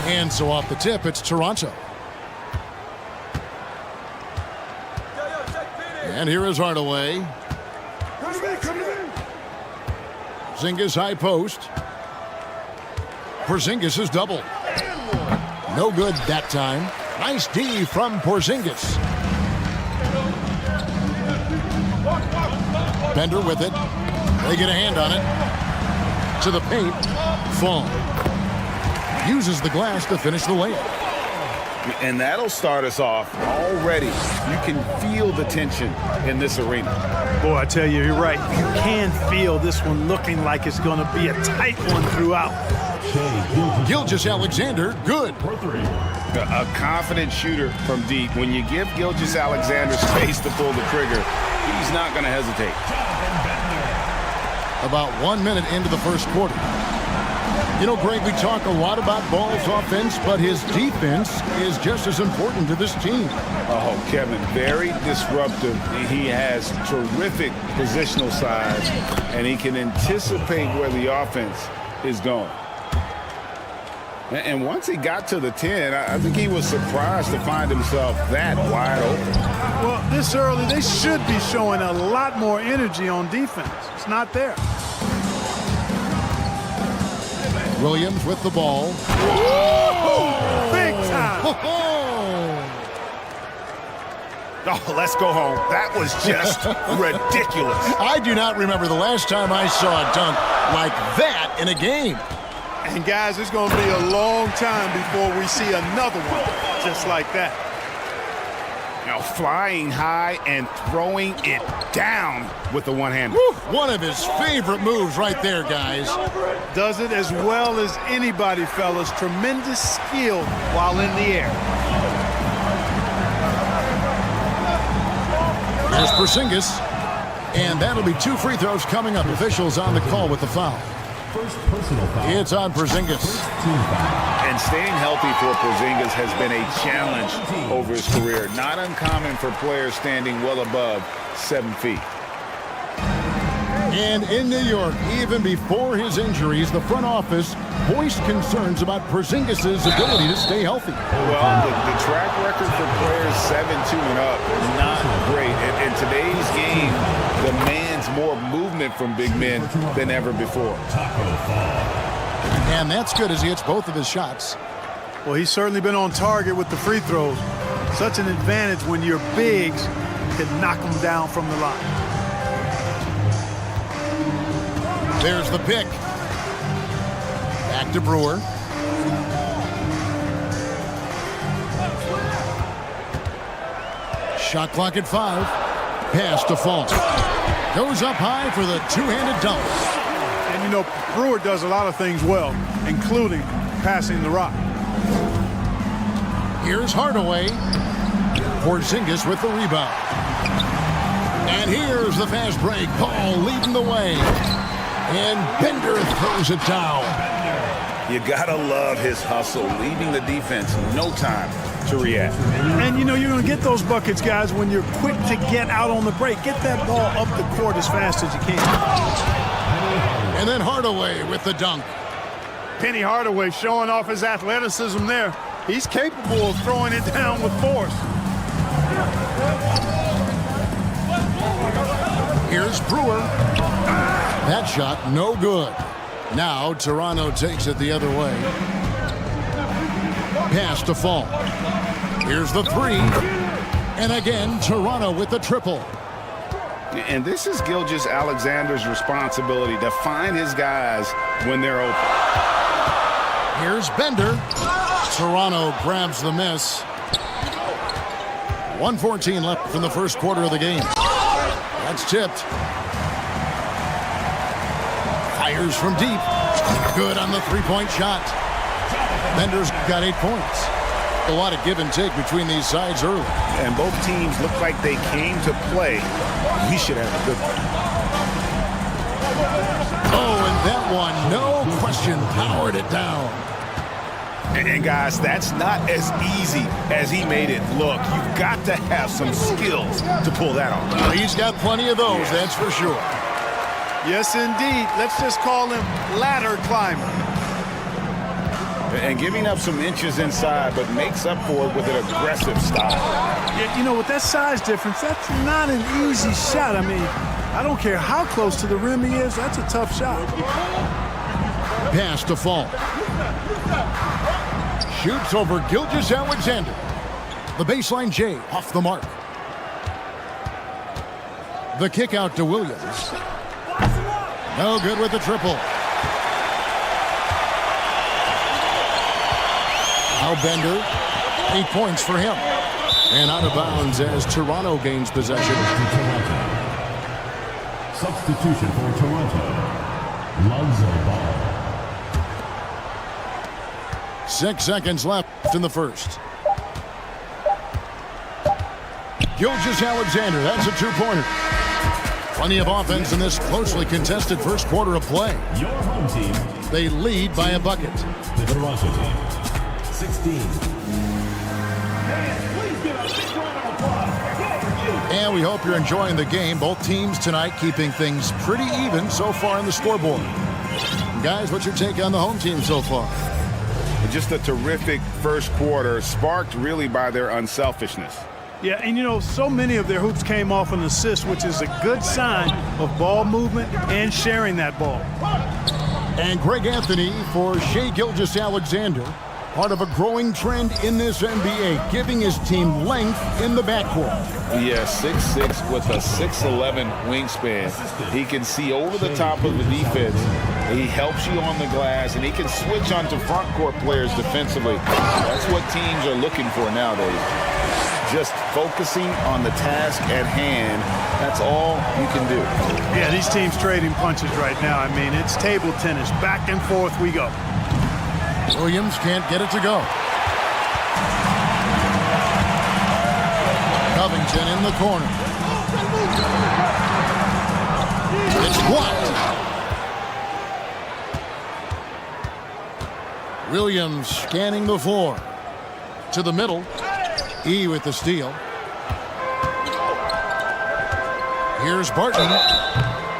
And so off the tip, it's Toronto. And here is Hardaway. Porzingis high post. Porzingis is double. No good that time. Nice D from Porzingis. Bender with it. They get a hand on it. To the paint. Fall. Uses the glass to finish the layup. And that'll start us off already. You can feel the tension in this arena. Boy, I tell you, you're right. You can feel this one looking like it's going to be a tight one throughout. Gilgeous-Alexander, good. A confident shooter from deep. When you give Gilgeous-Alexander space to pull the trigger, he's not going to hesitate. About 1 minute into the first quarter. You know, Greg, we talk a lot about Ball's offense, but his defense is just as important to this team. Oh, Kevin, very disruptive. He has terrific positional size, and he can anticipate where the offense is going. And once he got to the 10, I think he was surprised to find himself that wide open. Well, this early, they should be showing a lot more energy on defense. It's not there. Williams with the ball. Whoa! Big time! Oh, let's go home. That was just ridiculous. I do not remember the last time I saw a dunk like that in a game. And, guys, it's going to be a long time before we see another one just like that. Now, flying high and throwing it down with the one-hander. One of his favorite moves right there, guys. Does it as well as anybody, fellas. Tremendous skill while in the air. Here's Porzingis. And that'll be 2 free throws coming up. Officials on the call with the foul. First personal foul. It's on Porzingis. And staying healthy for Porzingis has been a challenge over his career. Not uncommon for players standing well above 7 feet. And in New York, even before his injuries, the front office voiced concerns about Porzingis' ability to stay healthy. Well, the track record for players 7-2 and up, not great. In today's game, demands more movement from big men than ever before. And that's good as he hits both of his shots. Well, he's certainly been on target with the free throws. Such an advantage when your bigs can knock them down from the line. There's the pick. Back to Brewer. Shot clock at 5. Pass to Fultz. Goes up high for the two-handed dunk. And, you know, Brewer does a lot of things well, including passing the rock. Here's Hardaway. Porzingis with the rebound. And here's the fast break. Paul leading the way. And Bender throws it down. You gotta love his hustle, leaving the defense no time to react. And, you know, you're going to get those buckets, guys, when you're quick to get out on the break. Get that ball up the court as fast as you can. And then Hardaway with the dunk. Penny Hardaway showing off his athleticism there. He's capable of throwing it down with force. Here's Brewer. That shot no good. Now Toronto takes it the other way. Pass to Fall. Here's the three. And again, Toronto with the triple. And this is Gilgeous-Alexander's responsibility to find his guys when they're open. Here's Bender. Toronto grabs the miss. 1:14 left in the first quarter of the game. That's tipped. Fires from deep. Good on the three-point shot. Bender's got 8 points. A lot of give and take between these sides early. And both teams look like they came to play. We should have a good one. Oh, and that one, no question, powered it down. And guys, that's not as easy as he made it look. You've got to have some skills to pull that off. Well, he's got plenty of those, that's for sure. Yes, indeed. Let's just call him ladder climber. And giving up some inches inside, but makes up for it with an aggressive style. Yeah, you know, with that size difference, that's not an easy shot. I mean, I don't care how close to the rim he is, that's a tough shot. Pass to Fall. Shoots over Gilgeous-Alexander. The baseline J off the mark. The kick out to Williams. No good with the triple. Now Bender, 8 points for him. And out of bounds as Toronto gains possession. Substitution for Toronto. Lonzo Ball. 6 seconds left in the first. Gilgeous-Alexander, that's a two-pointer. Plenty of offense in this closely contested first quarter of play. Your home team. They lead by a bucket. The Toronto team. 16. And we hope you're enjoying the game. Both teams tonight keeping things pretty even so far in the scoreboard. Guys, what's your take on the home team so far? Just a terrific first quarter, sparked really by their unselfishness. Yeah, and you know, so many of their hoops came off an assist, which is a good sign of ball movement and sharing that ball. And Greg Anthony for Shai Gilgeous-Alexander, part of a growing trend in this NBA, giving his team length in the backcourt. Yeah, 6'6" with a 6'11" wingspan. He can see over the top of the defense. He helps you on the glass, and he can switch onto front court players defensively. That's what teams are looking for nowadays. Just focusing on the task at hand. That's all you can do. Yeah, these teams trading punches right now. I mean, it's table tennis. Back and forth we go. Williams can't get it to go. Covington in the corner. It's blocked. Williams scanning the floor. To the middle. E with the steal. Here's Barton.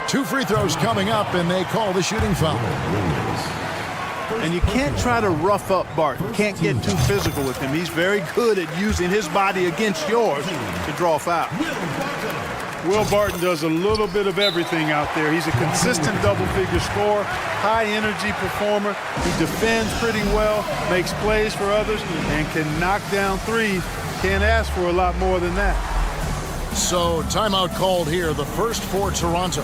2 free throws coming up, and they call the shooting foul. And you can't try to rough up Barton. Can't get too physical with him. He's very good at using his body against yours to draw foul. Will Barton does a little bit of everything out there. He's a consistent double-figure scorer, high-energy performer. He defends pretty well, makes plays for others, and can knock down threes. Can't ask for a lot more than that. So, timeout called here, the first for Toronto.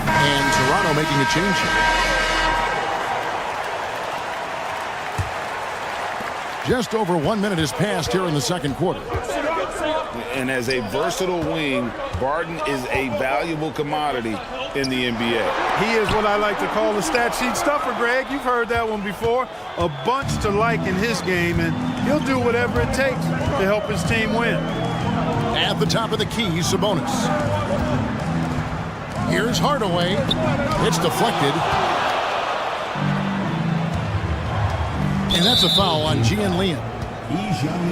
And Toronto making a change here. Just over 1 minute has passed here in the second quarter. And as a versatile wing, Barton is a valuable commodity in the NBA. He is what I like to call the stat sheet stuffer, Greg. You've heard that one before. A bunch to like in his game, and he'll do whatever it takes to help his team win. At the top of the key, Sabonis. Here's Hardaway. It's deflected. And that's a foul on Gian Lian.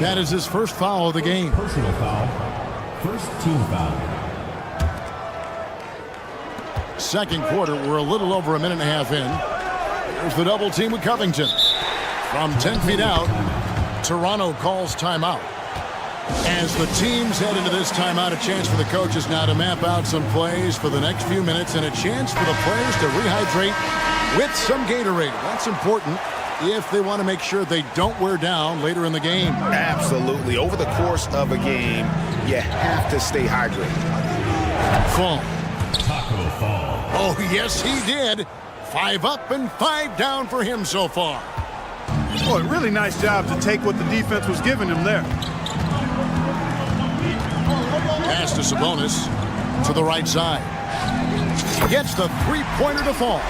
That is his first foul of the game. Personal foul. First team foul. Second quarter, we're a little over a minute and a half in. There's the double team with Covington. From 10 feet out, Toronto calls timeout. As the teams head into this timeout, a chance for the coaches now to map out some plays for the next few minutes and a chance for the players to rehydrate with some Gatorade. That's important if they want to make sure they don't wear down later in the game. Absolutely. Over the course of a game, you have to stay hydrated. Fall. Taco Fall. Oh, yes, he did. 5 up and 5 down for him so far. Boy, really nice job to take what the defense was giving him there. Pass to Sabonis to the right side. Gets the three-pointer to fall.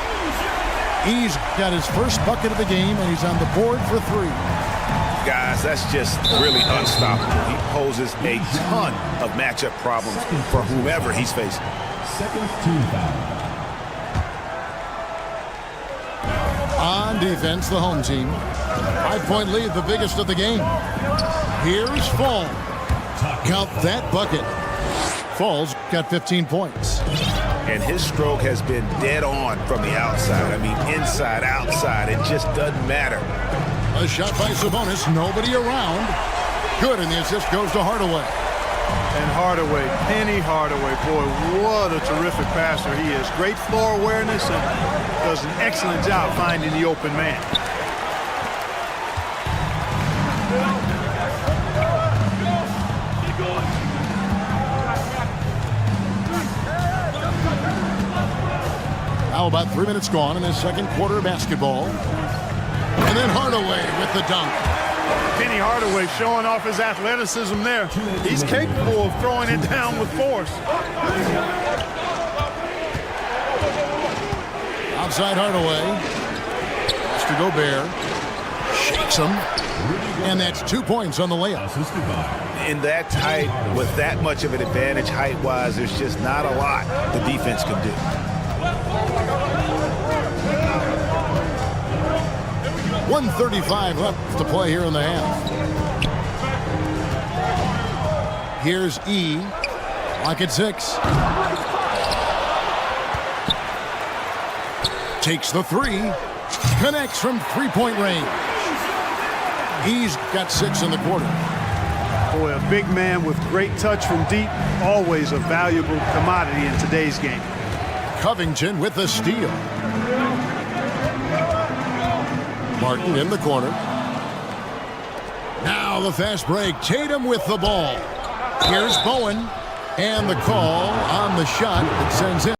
He's got his first bucket of the game, and he's on the board for 3. Guys, that's just really unstoppable. He poses a ton of matchup problems for whomever he's facing. Second team foul. On defense, the home team. 5-point lead, the biggest of the game. Here's Fall. Count that bucket. Fall's got 15 points. And his stroke has been dead on from the outside. I mean, inside, outside, it just doesn't matter. A shot by Sabonis, nobody around. Good, and the assist goes to Hardaway. And Hardaway, Penny Hardaway, boy, what a terrific passer he is. Great floor awareness and does an excellent job finding the open man. Now about 3 minutes gone in this second quarter of basketball. And then Hardaway with the dunk. Penny Hardaway showing off his athleticism there. He's capable of throwing it down with force. Outside Hardaway. Pass to Gobert. Shakes him. And that's 2 points on the layup. Assisted by. In that tight, with that much of an advantage height-wise, there's just not a lot the defense can do. 1:35 left to play here in the half. Here's E. Lock at 6. Takes the 3. Connects from three-point range. He's got 6 in the quarter. Boy, a big man with great touch from deep, always a valuable commodity in today's game. Covington with the steal. Martin in the corner. Now the fast break. Tatum with the ball. Here's Bowen. And the call on the shot that sends him.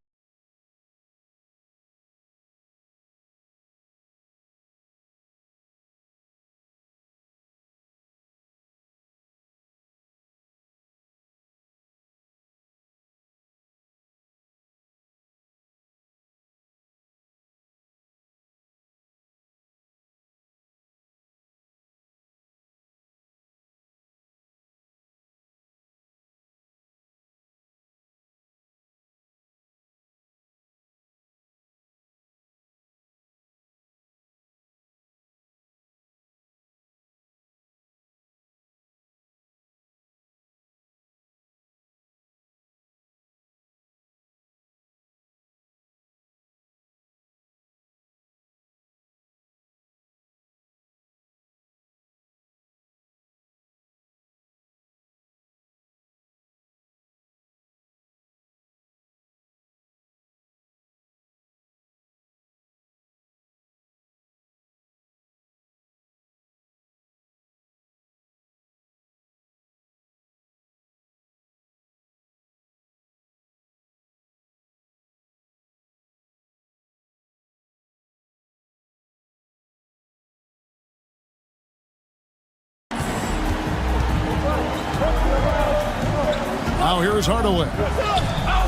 Now here's Hardaway.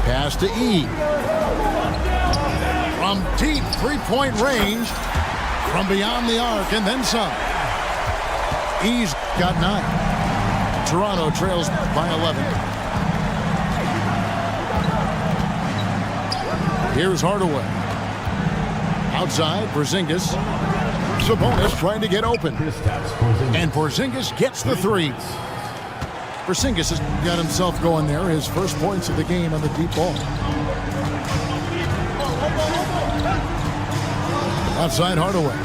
Pass to E. From deep three-point range. From beyond the arc and then some. E's got 9. Toronto trails by 11. Here's Hardaway. Outside, Porzingis. Sabonis trying to get open. And Porzingis gets the 3. Porzingis has got himself going there. His first points of the game on the deep ball. Outside Hardaway.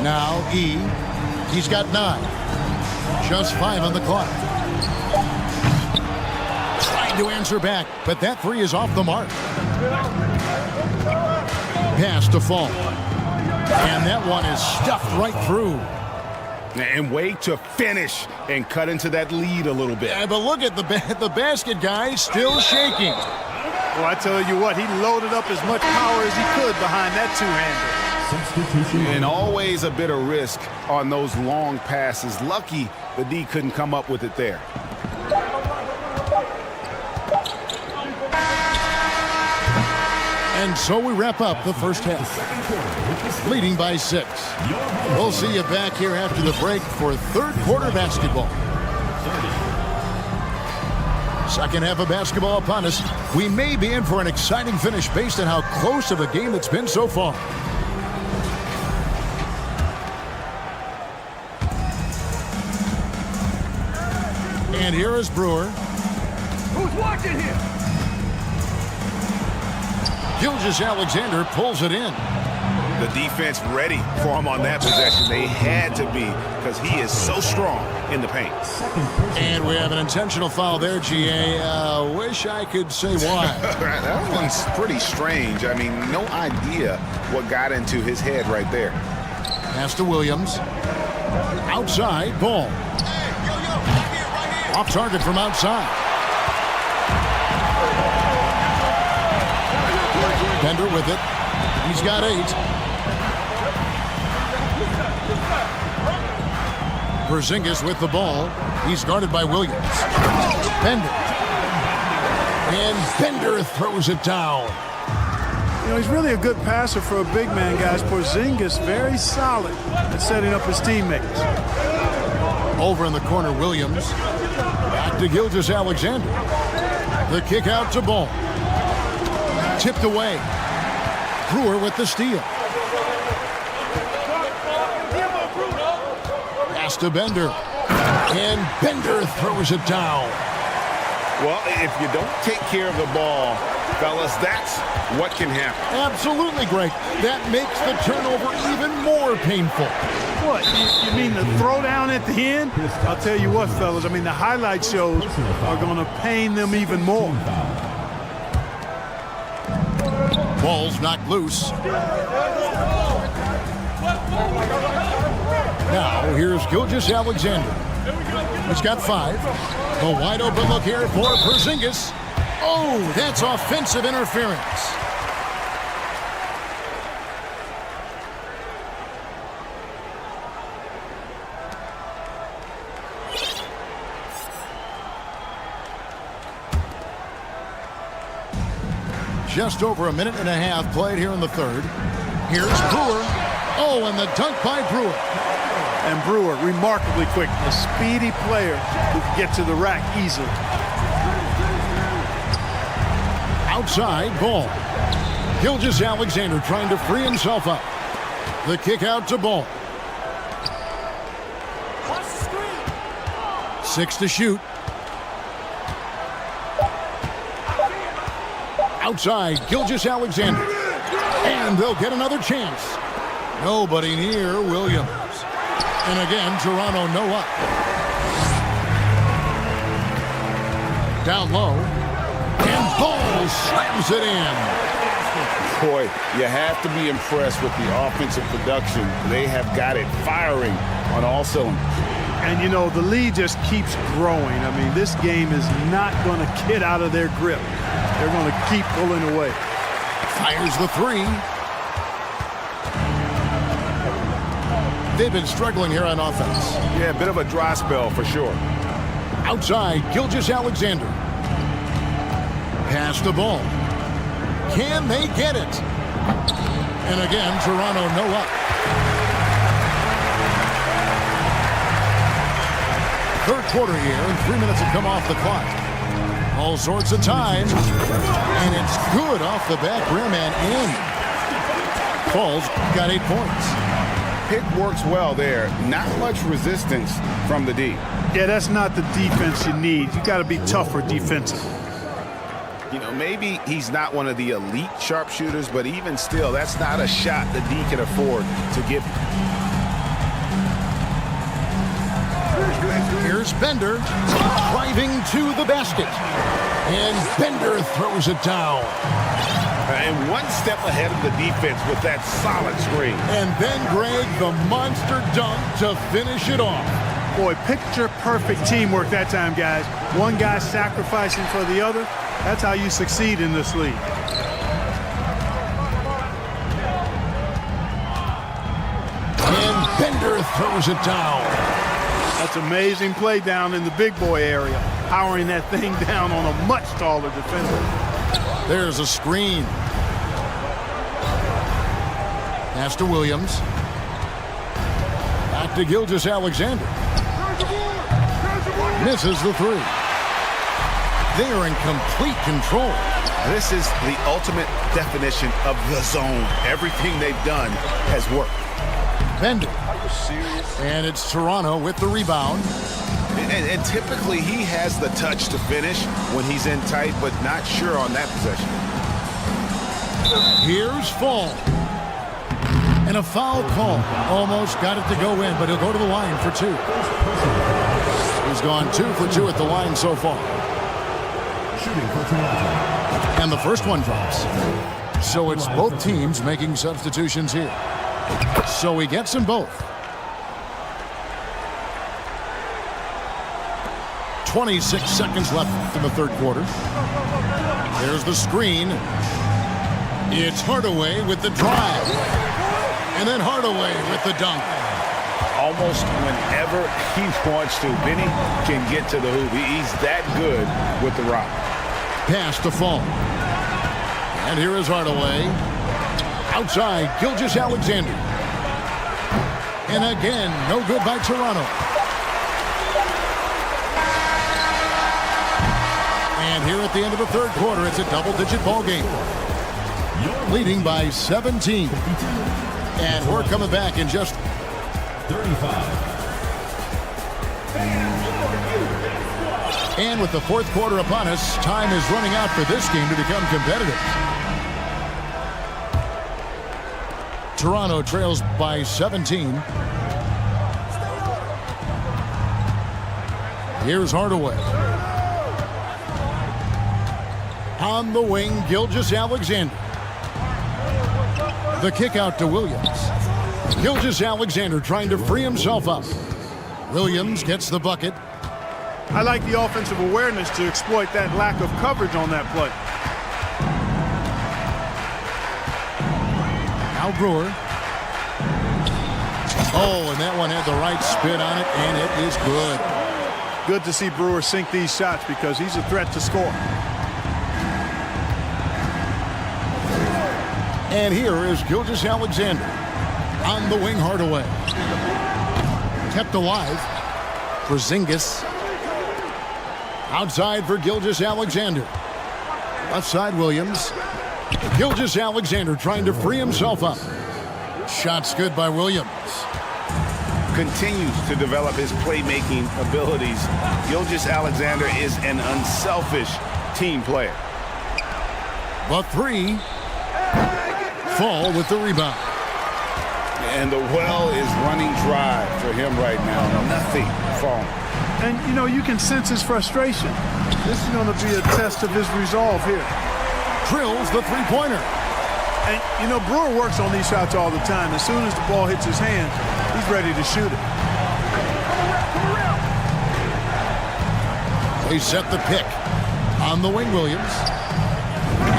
Now E. He's got 9. Just 5 on the clock. Trying to answer back, but that 3 is off the mark. Pass to Fall. And that one is stuffed right through. And way to finish and cut into that lead a little bit. Yeah, but look at the basket, guys, still shaking. Well, I tell you what, he loaded up as much power as he could behind that two-hander. Substitution. And always a bit of risk on those long passes. Lucky the D couldn't come up with it there. And so we wrap up the first half, leading by 6. We'll see you back here after the break for third quarter basketball. Second half of basketball upon us. We may be in for an exciting finish based on how close of a game it's been so far. And here is Brewer. Who's watching here? Gilgeous-Alexander pulls it in. The defense ready for him on that possession. They had to be because he is so strong in the paint. And we have an intentional foul there, GA. Wish I could say why. That one's pretty strange. I mean, no idea what got into his head right there. Pass to Williams. Outside, ball. Off target from outside. Bender with it. He's got 8. Porzingis with the ball. He's guarded by Williams. Bender. And Bender throws it down. You know, he's really a good passer for a big man, guys. Porzingis very solid at setting up his teammates. Over in the corner, Williams. Back to Gilgeous-Alexander. The kick out to Ball. Tipped away. Brewer with the steal. Pass to Bender. And Bender throws it down. Well, if you don't take care of the ball, fellas, that's what can happen. Absolutely, Greg. That makes the turnover even more painful. What, you mean the throwdown at the end? I'll tell you what, fellas, I mean, the highlight shows are going to pain them even more. Ball's knocked loose. Now, here's Gilgeous-Alexander. He's got 5. A wide open look here for Porzingis. Oh, that's offensive interference. Just over a minute and a half played here in the third. Here's Brewer. Oh, and the dunk by Brewer. And Brewer, remarkably quick, a speedy player who can get to the rack easily. Outside, Ball. Gilgeous-Alexander trying to free himself up. The kick out to Ball. 6 to shoot. Outside, Gilgeous-Alexander. And they'll get another chance. Nobody near Williams. And again, Toronto no up. Down low. And Ball slams it in. Boy, you have to be impressed with the offensive production. They have got it firing on all cylinders. And, you know, the lead just keeps growing. I mean, this game is not going to get out of their grip. They're going to keep pulling away. Fires the 3. They've been struggling here on offense. Yeah, a bit of a dry spell for sure. Outside, Gilgeous-Alexander. Pass the ball. Can they get it? And again, Toronto no up. Third quarter here, and 3 minutes have come off the clock. All sorts of time. And it's good off the back rim and in. Falls got 8 points. Pick works well there. Not much resistance from the D. Yeah, that's not the defense you need. You got to be tougher defensively. You know, maybe he's not one of the elite sharpshooters, but even still, that's not a shot the D can afford to give him. Here's Bender driving to the basket. And Bender throws it down. And one step ahead of the defense with that solid screen. And then, Greg, the monster dunk to finish it off. Boy, picture-perfect teamwork that time, guys. One guy sacrificing for the other. That's how you succeed in this league. And Bender throws it down. That's amazing play down in the big boy area, powering that thing down on a much taller defender. There's a screen. Pass to Williams. Back to Gilgeous-Alexander. Misses the three. They're in complete control. This is the ultimate definition of the zone. Everything they've done has worked. Bender. And it's Toronto with the rebound. And typically he has the touch to finish when he's in tight, but not sure on that possession. Here's Fall. And a foul call. Almost got it to go in, but he'll go to the line for two. He's gone 2 for 2 at the line so far. Shooting for Toronto. And the first one drops. So it's both teams making substitutions here. So he gets them both. 26 seconds left in the third quarter. There's the screen. It's Hardaway with the drive. And then Hardaway with the dunk. Almost whenever he wants to, Benny can get to the hoop. He's that good with the rock. Pass to Fall. And here is Hardaway. Outside, Gilgeous-Alexander. And again, no good by Toronto. And here at the end of the third quarter, it's a double-digit ball game. Leading by 17. And we're coming back in just 35. And with the fourth quarter upon us, time is running out for this game to become competitive. Toronto trails by 17. Here's Hardaway. On the wing, Gilgeous-Alexander. The kick out to Williams. Gilgeous-Alexander trying to free himself up. Williams gets the bucket. I like the offensive awareness to exploit that lack of coverage on that play. Now Brewer. Oh, and that one had the right spin on it, and it is good. Good to see Brewer sink these shots because he's a threat to score. And here is Gilgeous-Alexander. On the wing, Hardaway. Kept alive. Porzingis. Outside for Gilgeous-Alexander. Left side, Williams. Gilgeous-Alexander trying to free himself up. Shot's good by Williams. Continues to develop his playmaking abilities. Gilgeous-Alexander is an unselfish team player. The three. Fall with the rebound. And the well is running dry for him right now. Nothing falling. And, you know, you can sense his frustration. This is going to be a test of his resolve here. Drills the three-pointer. And, you know, Brewer works on these shots all the time. As soon as the ball hits his hand, he's ready to shoot it. They set the pick. On the wing, Williams.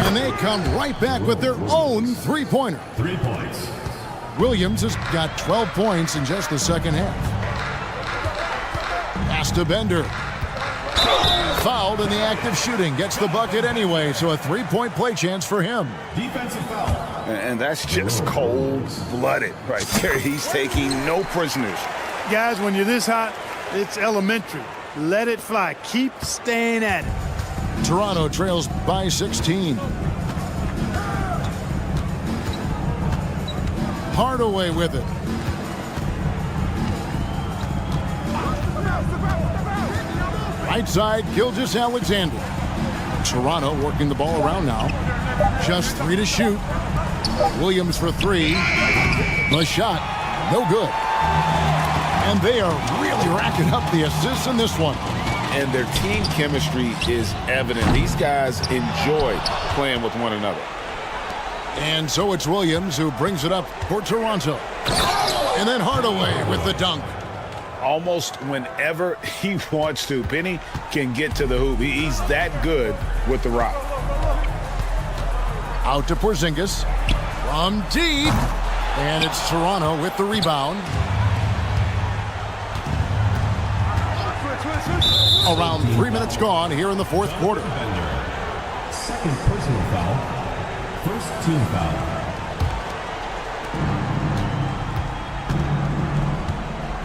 And they come right back with their own three-pointer. 3 points. Williams has got 12 points in just the second half. Pass to Bender. Fouled in the act of shooting. Gets the bucket anyway, so a three-point play chance for him. Defensive foul. And that's just cold-blooded right there. He's taking no prisoners. Guys, when you're this hot, it's elementary. Let it fly. Keep staying at it. Toronto trails by 16. Hardaway with it. Right side, Gilgeous-Alexander. Toronto working the ball around now. Just 3 to shoot. Williams for 3. The shot, no good. And they are really racking up the assists in this one. And their team chemistry is evident. These guys enjoy playing with one another. And so it's Williams who brings it up for Toronto. And then Hardaway with the dunk. Almost whenever he wants to, Penny can get to the hoop. He's that good with the rock. Out to Porzingis from deep. And it's Toronto with the rebound. Around 3 minutes gone here in the fourth quarter. Second personal foul. First team foul.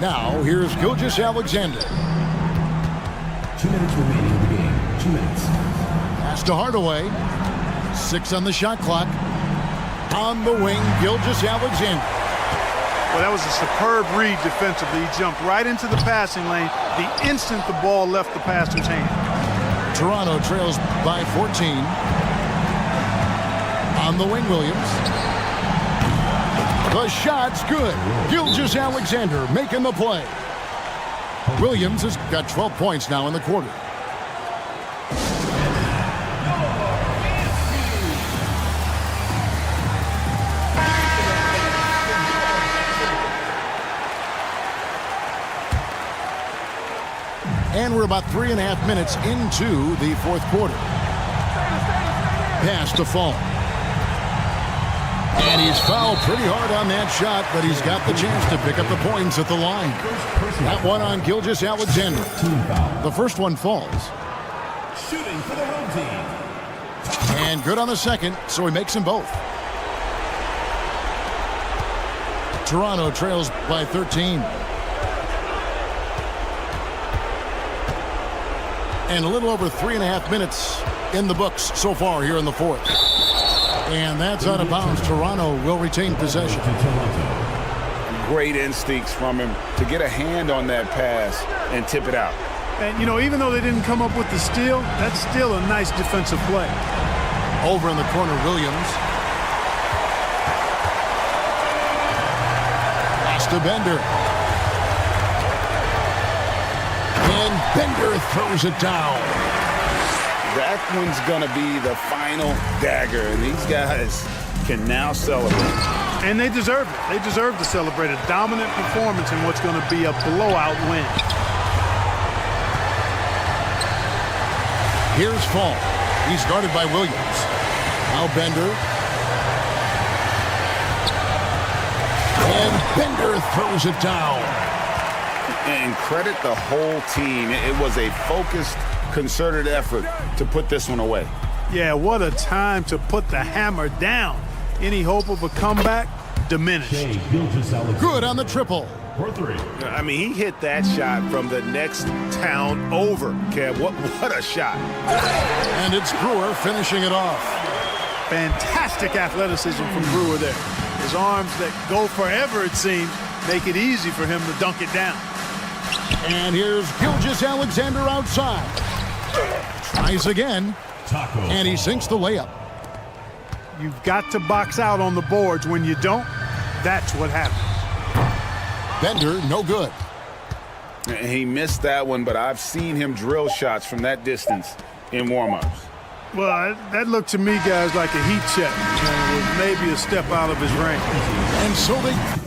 Now here's Gilgeous-Alexander. 2 minutes remaining in the game. 2 minutes. Pass to Hardaway. 6 on the shot clock. On the wing, Gilgeous-Alexander. Well, that was a superb read defensively. He jumped right into the passing lane the instant the ball left the passer's hand. Toronto trails by 14. On the wing, Williams. The shot's good. Gilgeous-Alexander making the play. Williams has got 12 points now in the quarter. And we're about 3.5 minutes into the fourth quarter. Pass to Fall. And he's fouled pretty hard on that shot, but he's got the chance to pick up the points at the line. That one on Gilgeous-Alexander. The first one falls. Shooting for the home team. And good on the second, so he makes them both. Toronto trails by 13. And a little over 3.5 minutes in the books so far here in the fourth. And that's out of bounds. Toronto will retain possession. Great instincts from him to get a hand on that pass and tip it out. And, you know, even though they didn't come up with the steal, that's still a nice defensive play. Over in the corner, Williams. Pass to Bender. And Bender throws it down. That one's going to be the final dagger, and these guys can now celebrate. And they deserve it. They deserve to celebrate a dominant performance in what's going to be a blowout win. Here's Fall. He's guarded by Williams. Now Bender. And Bender throws it down. And credit the whole team. It was a focused, concerted effort to put this one away. Yeah, what a time to put the hammer down. Any hope of a comeback diminished. Good on the triple. For three. I mean, he hit that shot from the next town over, Kev. What a shot. And it's Brewer finishing it off. Fantastic athleticism from Brewer there. His arms that go forever, it seems, make it easy for him to dunk it down. And here's Gilgeous-Alexander outside. Tries again. And he sinks the layup. You've got to box out on the boards. When you don't, that's what happens. Bender, no good. He missed that one, but I've seen him drill shots from that distance in warm-ups. Well, that looked to me, guys, like a heat check. With maybe a step out of his range. And so they...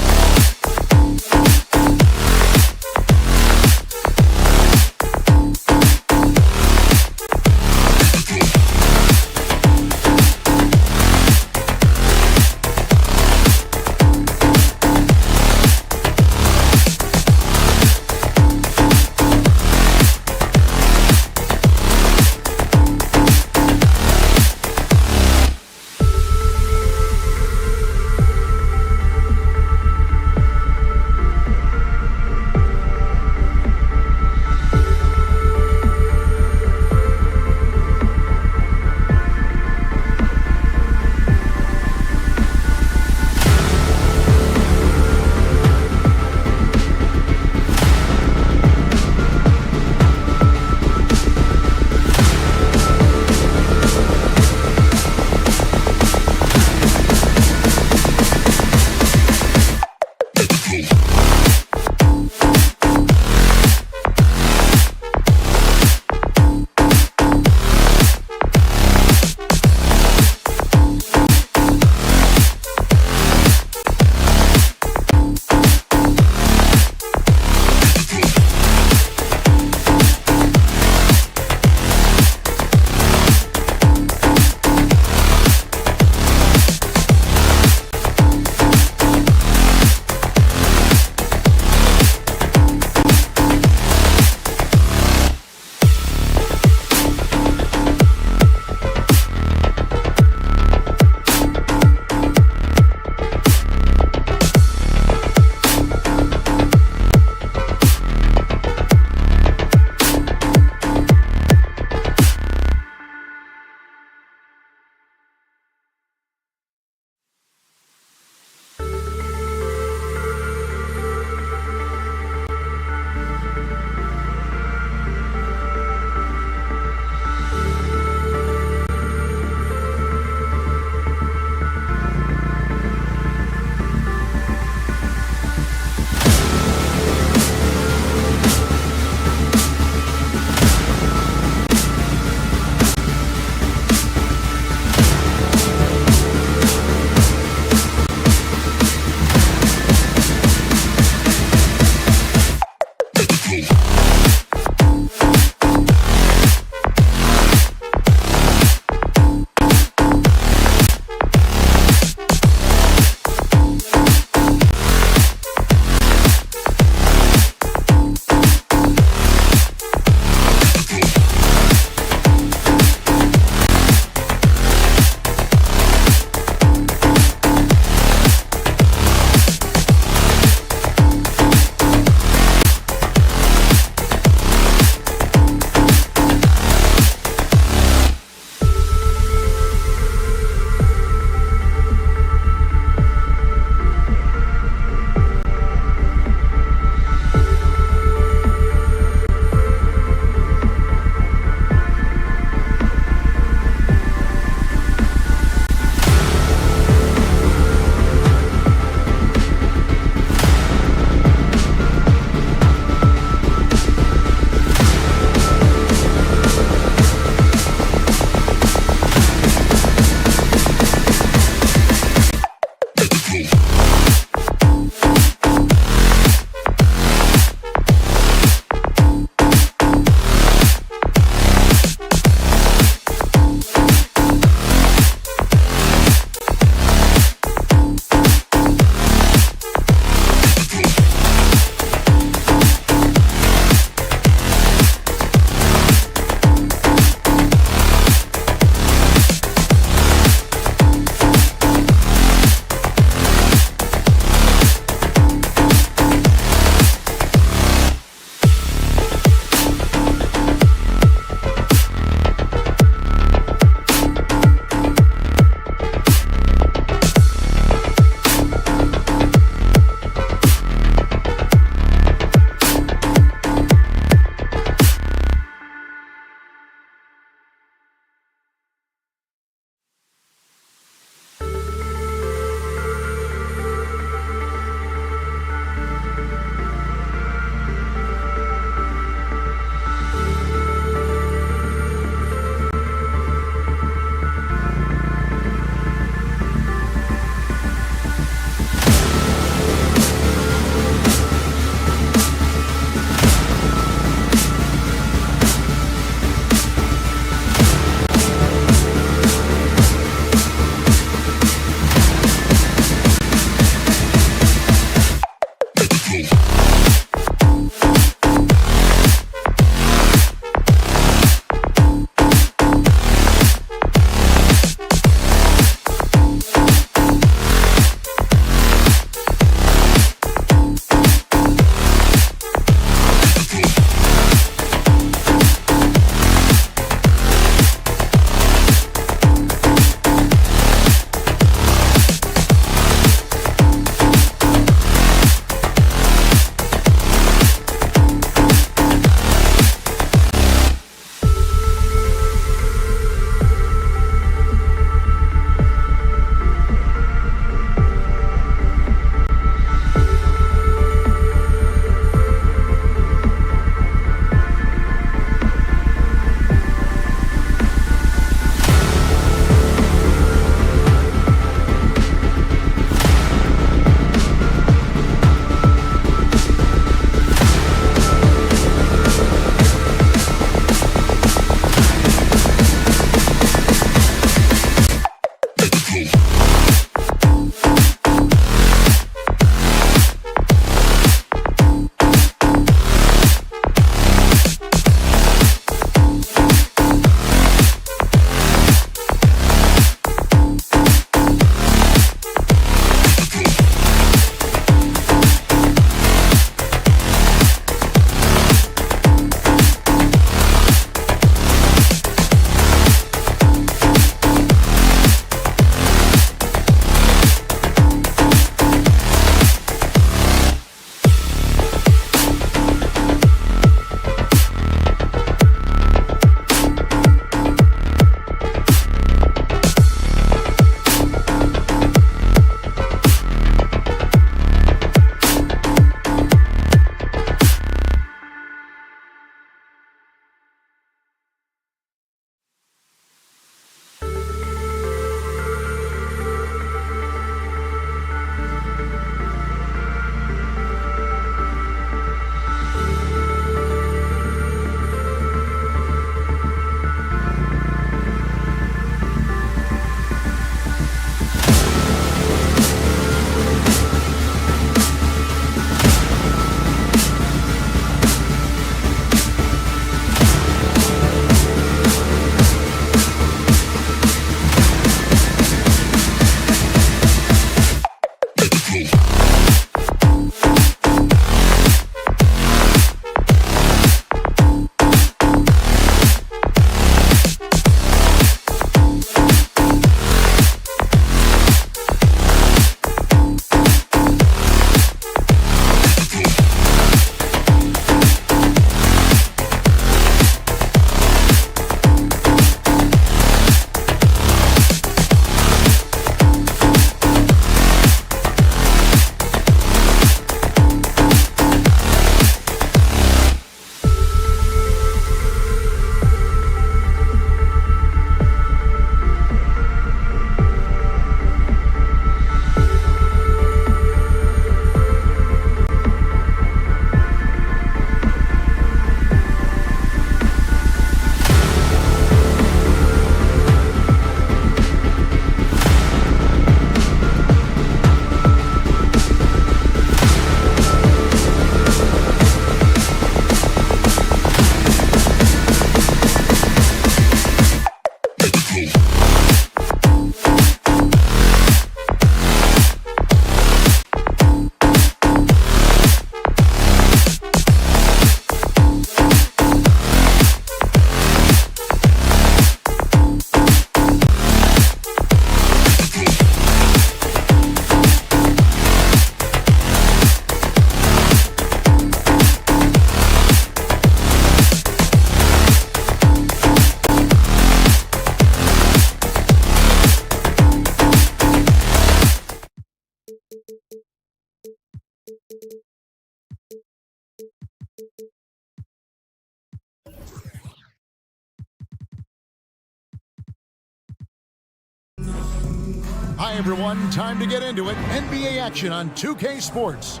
Hi, everyone. Time to get into it. NBA action on 2K Sports.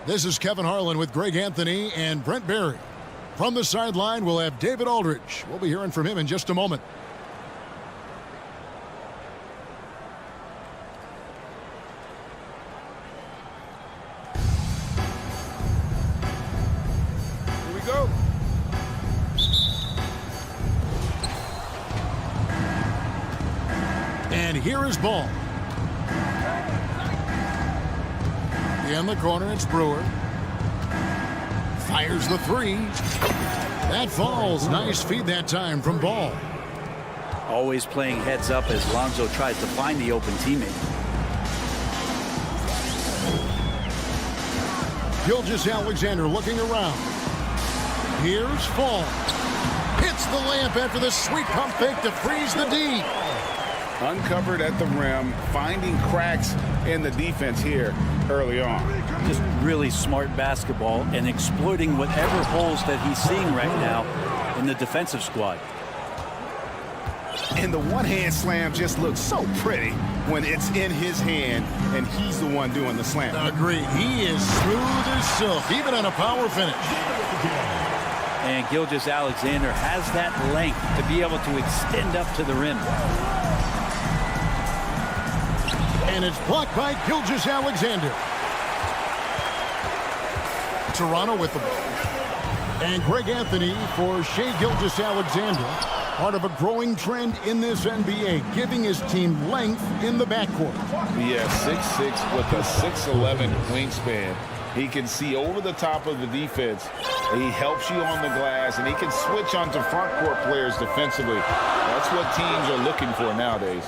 This is Kevin Harlan with Greg Anthony and Brent Barry. From the sideline, we'll have David Aldridge. We'll be hearing from him in just a moment. Here we go. And here is ball. In the corner, it's Brewer. Fires the three. That falls. Nice feed that time from Ball. Always playing heads up as Lonzo tries to find the open teammate. Gilgeous-Alexander looking around. Here's Fall. Hits the layup after the sweet pump fake to freeze the D. Uncovered at the rim, finding cracks in the defense here early on. Just really smart basketball and exploiting whatever holes that he's seeing right now in the defensive squad. And the one-hand slam just looks so pretty when it's in his hand and he's the one doing the slam. Agreed. He is smooth as silk, even on a power finish. And Gilgeous-Alexander has that length to be able to extend up to the rim. And it's blocked by Gilgeous-Alexander. Toronto with the ball. And Greg Anthony for Shai Gilgeous-Alexander. Part of a growing trend in this NBA, giving his team length in the backcourt. Yeah, 6'6" with a 6'11" wingspan. He can see over the top of the defense. He helps you on the glass, and he can switch onto front court players defensively. That's what teams are looking for nowadays.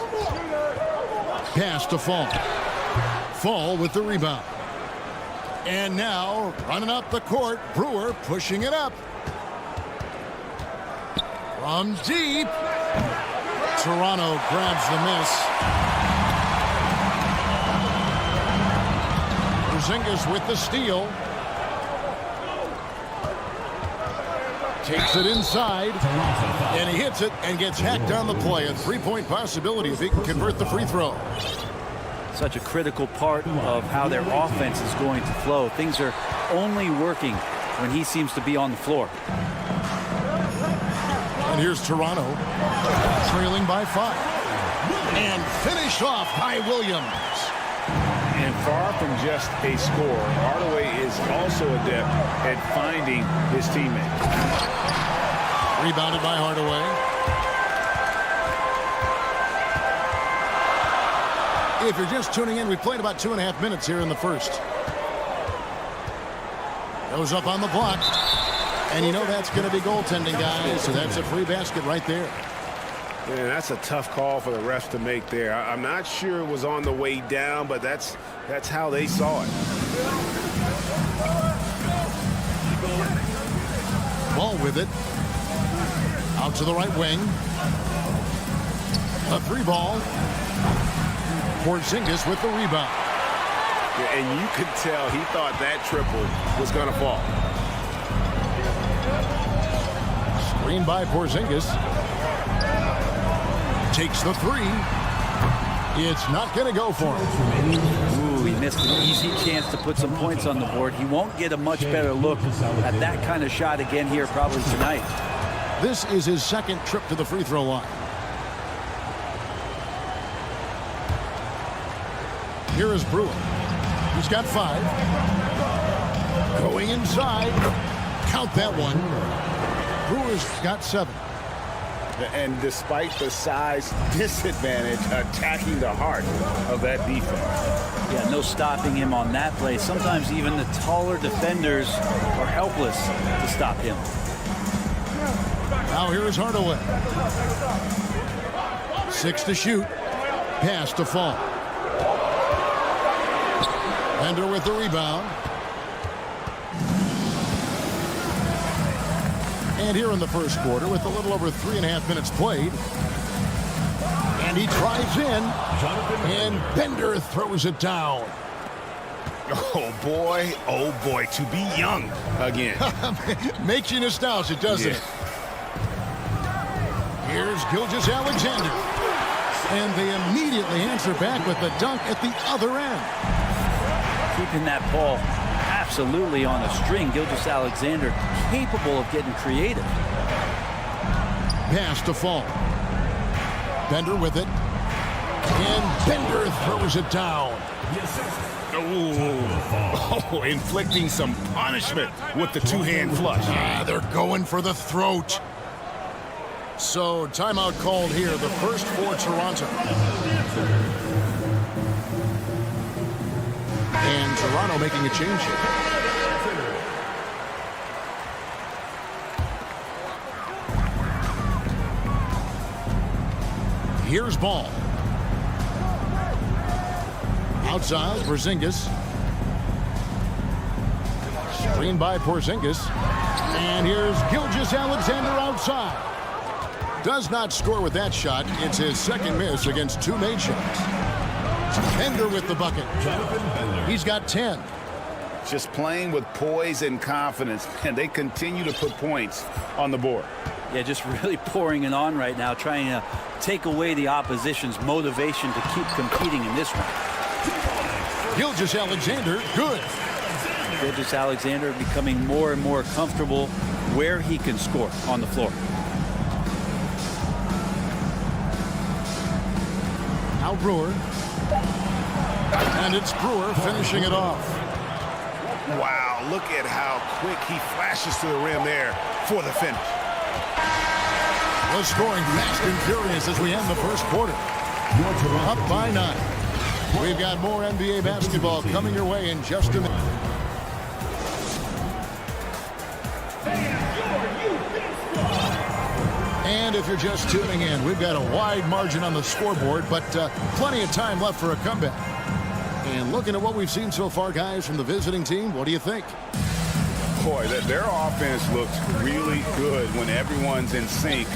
Pass to Fall. Fall with the rebound. And now, running up the court, Brewer pushing it up. From deep. Toronto grabs the miss. Porzingis with the steal. Takes it inside. And he hits it and gets hacked on the play. A three-point possibility if he can convert the free throw. Such a critical part of how their offense is going to flow. Things are only working when he seems to be on the floor. And here's Toronto, trailing by 5. And finished off by Williams. And far from just a scorer, Hardaway is also adept at finding his teammates. Rebounded by Hardaway. If you're just tuning in, we played about 2.5 minutes here in the first. Goes up on the block. And you know that's going to be goaltending, guys. So that's a free basket right there. Man, that's a tough call for the refs to make there. I'm not sure it was on the way down, but that's how they saw it. Ball with it. Out to the right wing. A three ball. Porzingis with the rebound. Yeah, and you could tell he thought that triple was going to fall. Screen by Porzingis. Takes the three. It's not going to go for him. Ooh, he missed an easy chance to put some points on the board. He won't get a much better look at that kind of shot again here probably tonight. This is his second trip to the free throw line. Here is Brewer. He's got 5. Going inside. Count that one. Brewer's got 7. And despite the size disadvantage, attacking the heart of that defense. Yeah, no stopping him on that play. Sometimes even the taller defenders are helpless to stop him. Now here is Hardaway. 6 to shoot. Pass to Fall. Bender with the rebound. And here in the first quarter with a little over 3.5 minutes played. And he drives in. And Bender throws it down. Oh boy, to be young again. Makes you nostalgic, doesn't it? Here's Gilgeous-Alexander. And they immediately answer back with the dunk at the other end. Keeping that ball absolutely on a string. Gilgeous-Alexander capable of getting creative. Pass to Fall. Bender with it. And Bender throws it down. Oh, inflicting some punishment with the two-hand flush. They're going for the throat. So timeout called here, the first for Toronto. And Toronto making a change here. Here's Ball. Outside, Porzingis. Screened by Porzingis. And here's Gilgeous-Alexander outside. Does not score with that shot. It's his second miss against two made shots. Bender with the bucket. He's got 10. Just playing with poise and confidence, and they continue to put points on the board. Yeah, just really pouring it on right now, trying to take away the opposition's motivation to keep competing in this one. Gilgeous-Alexander, good. Gilgeous-Alexander becoming more and more comfortable where he can score on the floor. Now Brewer. And it's Brewer finishing it off. Wow, look at how quick he flashes to the rim there for the finish. The scoring fast and furious as we end the first quarter. Up by 9. We've got more NBA basketball coming your way in just a minute. And if you're just tuning in, we've got a wide margin on the scoreboard, but plenty of time left for a comeback. And looking at what we've seen so far, guys, from the visiting team, what do you think? Boy, their offense looks really good when everyone's in sync.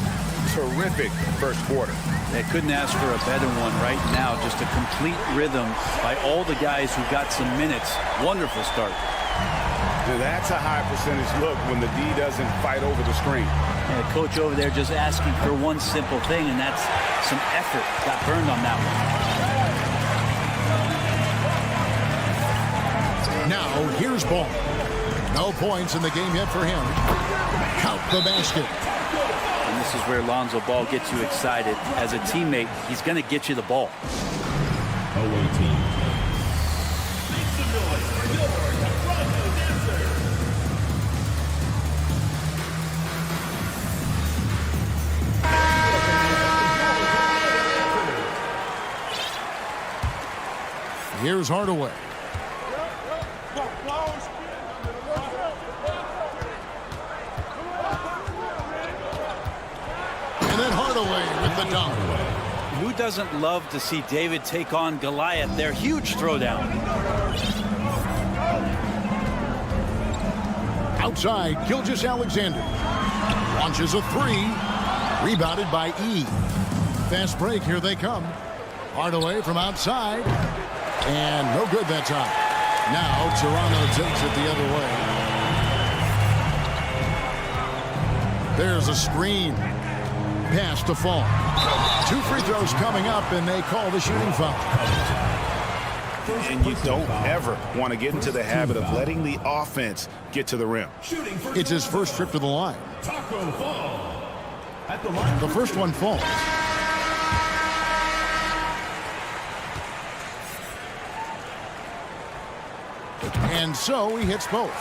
Terrific first quarter. They couldn't ask for a better one right now. Just a complete rhythm by all the guys who got some minutes. Wonderful start. Now that's a high percentage look when the D doesn't fight over the screen. And the coach over there just asking for one simple thing, and that's some effort. Got burned on that one. Now, here's Ball. No points in the game yet for him. Count the basket. And this is where Lonzo Ball gets you excited. As a teammate, he's going to get you the ball. Away team. Here's Hardaway. And then Hardaway with the dunk. Who doesn't love to see David take on Goliath? Their huge throwdown. Outside, Gilgeous-Alexander. Launches a three. Rebounded by E. Fast break, here they come. Hardaway from outside. And no good that time. Now Toronto takes it the other way. There's a screen. Pass to Fall. 2 free throws coming up, and they call the shooting foul. And you don't ever want to get into the habit of letting the offense get to the rim. It's his first trip to the line. The first one falls. And so he hits both.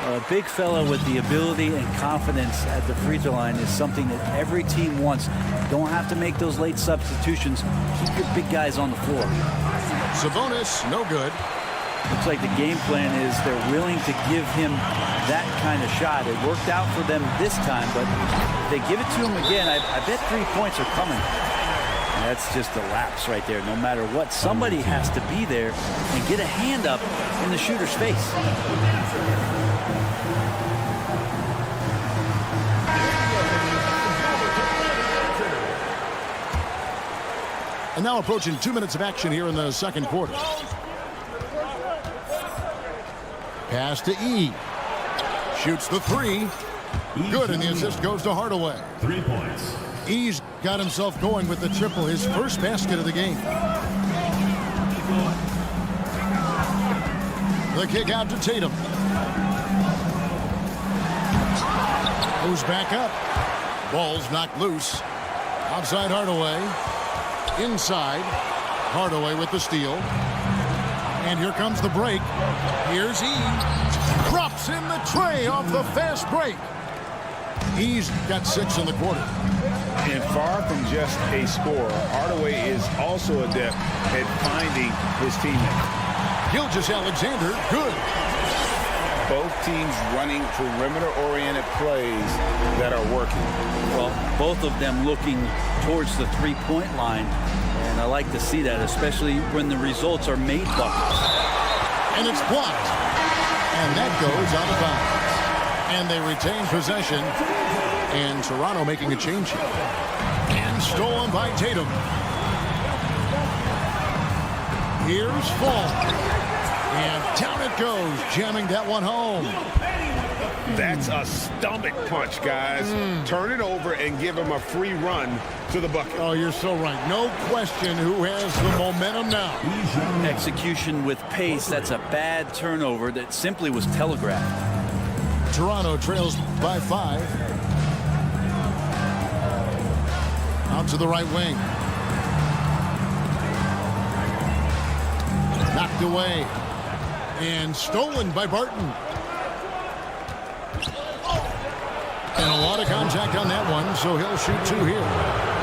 A big fella with the ability and confidence at the free throw line is something that every team wants. Don't have to make those late substitutions. Keep your big guys on the floor. Sabonis, no good. Looks like the game plan is they're willing to give him that kind of shot. It worked out for them this time, but if they give it to him again, I bet 3 points are coming. And that's just a lapse right there. No matter what, somebody has to be there and get a hand up in the shooter's face. And now approaching 2 minutes of action here in the second quarter. Pass to E. Shoots the three. Good, and the assist goes to Hardaway. 3 points. He's got himself going with the triple, his first basket of the game. The kick out to Tatum. Goes back up. Ball's knocked loose. Outside Hardaway. Inside. Hardaway with the steal. And here comes the break. Here's E. Drops in the tray off the fast break. He's got 6 in the quarter. And far from just a scorer, Hardaway is also adept at finding his teammates. Gilgeous-Alexander, good. Both teams running perimeter-oriented plays that are working. Well, both of them looking towards the three-point line. And I like to see that, especially when the results are made buckets. And it's blocked. And that goes out of bounds. And they retain possession. And Toronto making a change here. And stolen by Tatum. Here's Fall. And down it goes, jamming that one home. That's a stomach punch, guys. Turn it over and give him a free run to the bucket. Oh, you're so right. No question who has the momentum now. Execution with pace, that's a bad turnover that simply was telegraphed. Toronto trails by 5. Out to the right wing. Knocked away. And stolen by Barton. And a lot of contact on that one, so he'll shoot 2 here.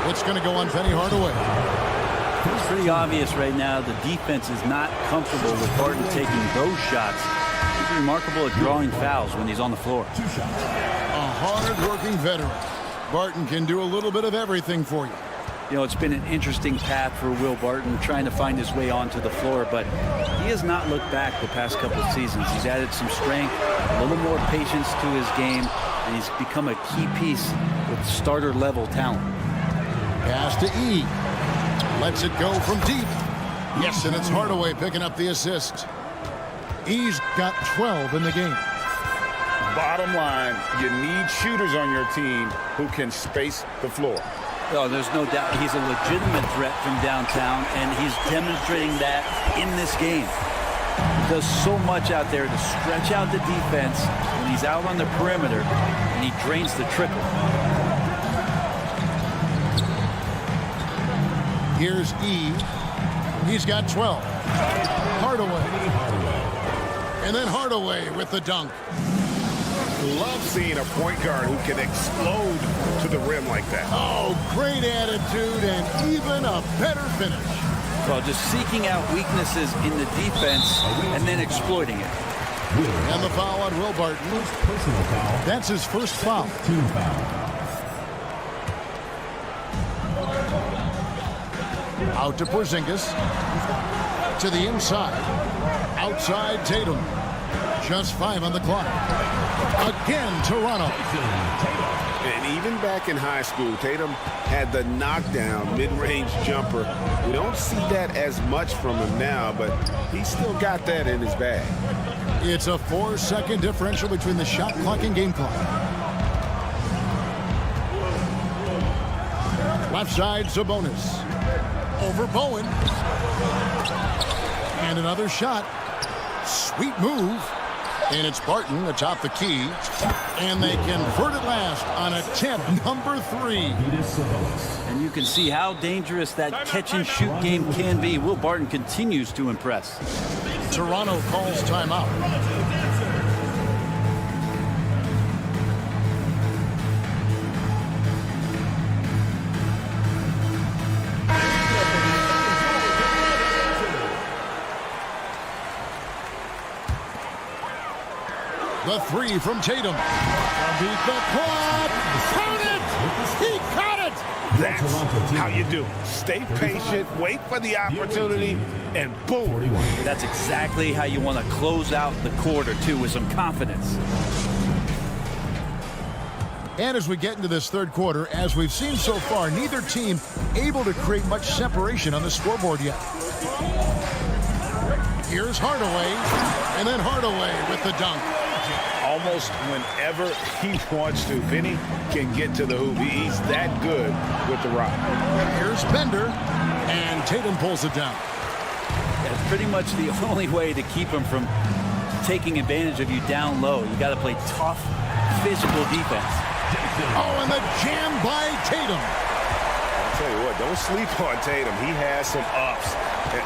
It's going to go on Penny Hardaway. It's pretty obvious right now the defense is not comfortable with Barton taking those shots. He's remarkable at drawing fouls when he's on the floor. A hard-working veteran. Barton can do a little bit of everything for you. You know, it's been an interesting path for Will Barton trying to find his way onto the floor, but he has not looked back the past couple of seasons. He's added some strength, a little more patience to his game, and he's become a key piece with starter-level talent. Pass to E. Lets it go from deep. Yes, and it's Hardaway picking up the assist. E's got 12 in the game. Bottom line, you need shooters on your team who can space the floor. Oh, there's no doubt he's a legitimate threat from downtown, and he's demonstrating that in this game. He does so much out there to stretch out the defense when he's out on the perimeter, and he drains the triple. Here's E. He's got 12. Hardaway. And then Hardaway with the dunk. Love seeing a point guard who can explode to the rim like that. Oh, great attitude and even a better finish. Well, just seeking out weaknesses in the defense and then exploiting it. And the foul on Will Barton. Personal foul. That's his first foul. Team foul. Out to Porzingis. To the inside. Outside Tatum. Just 5 on the clock. Again, Toronto. And even back in high school, Tatum had the knockdown mid-range jumper. We don't see that as much from him now, but he's still got that in his bag. It's a 4-second differential between the shot clock and game clock. Left side, Sabonis. Over Bowen. And another shot. Sweet move. And it's Barton atop the key. And they convert it last on attempt number 3. And you can see how dangerous that catch-and-shoot game can be. Will Barton continues to impress. Toronto calls timeout. The 3 from Tatum. Beat the clock. Count it. He caught it. That's how you do it. Stay patient, wait for the opportunity, and boom. That's exactly how you want to close out the quarter, too, with some confidence. And as we get into this third quarter, as we've seen so far, neither team able to create much separation on the scoreboard yet. Here's Hardaway, and then Hardaway with the dunk. almost whenever he wants to. Penny can get to the hoop. He's that good with the rock. Here's Bender, and Tatum pulls it down. That's pretty much the only way to keep him from taking advantage of you down low. You got to play tough, physical defense. Oh, and the jam by Tatum. I'll tell you what, don't sleep on Tatum. He has some ups,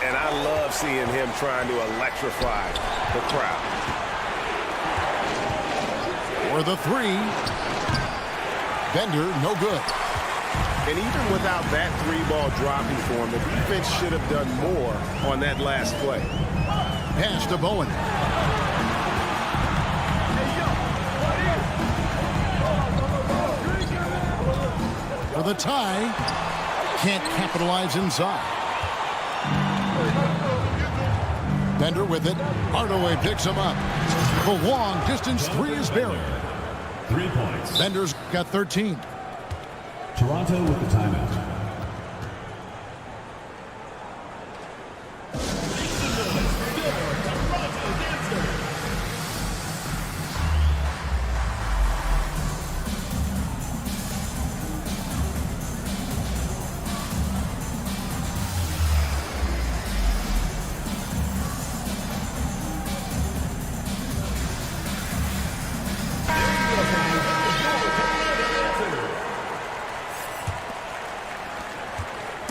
and I love seeing him trying to electrify the crowd. For the three. Bender, no good. And even without that three-ball dropping for him, the defense should have done more on that last play. Pass to Bowen. For the tie. Can't capitalize inside. Bender with it. Hardaway picks him up. The long distance three is buried. 3 points. Bender's got 13. Toronto with the timeout.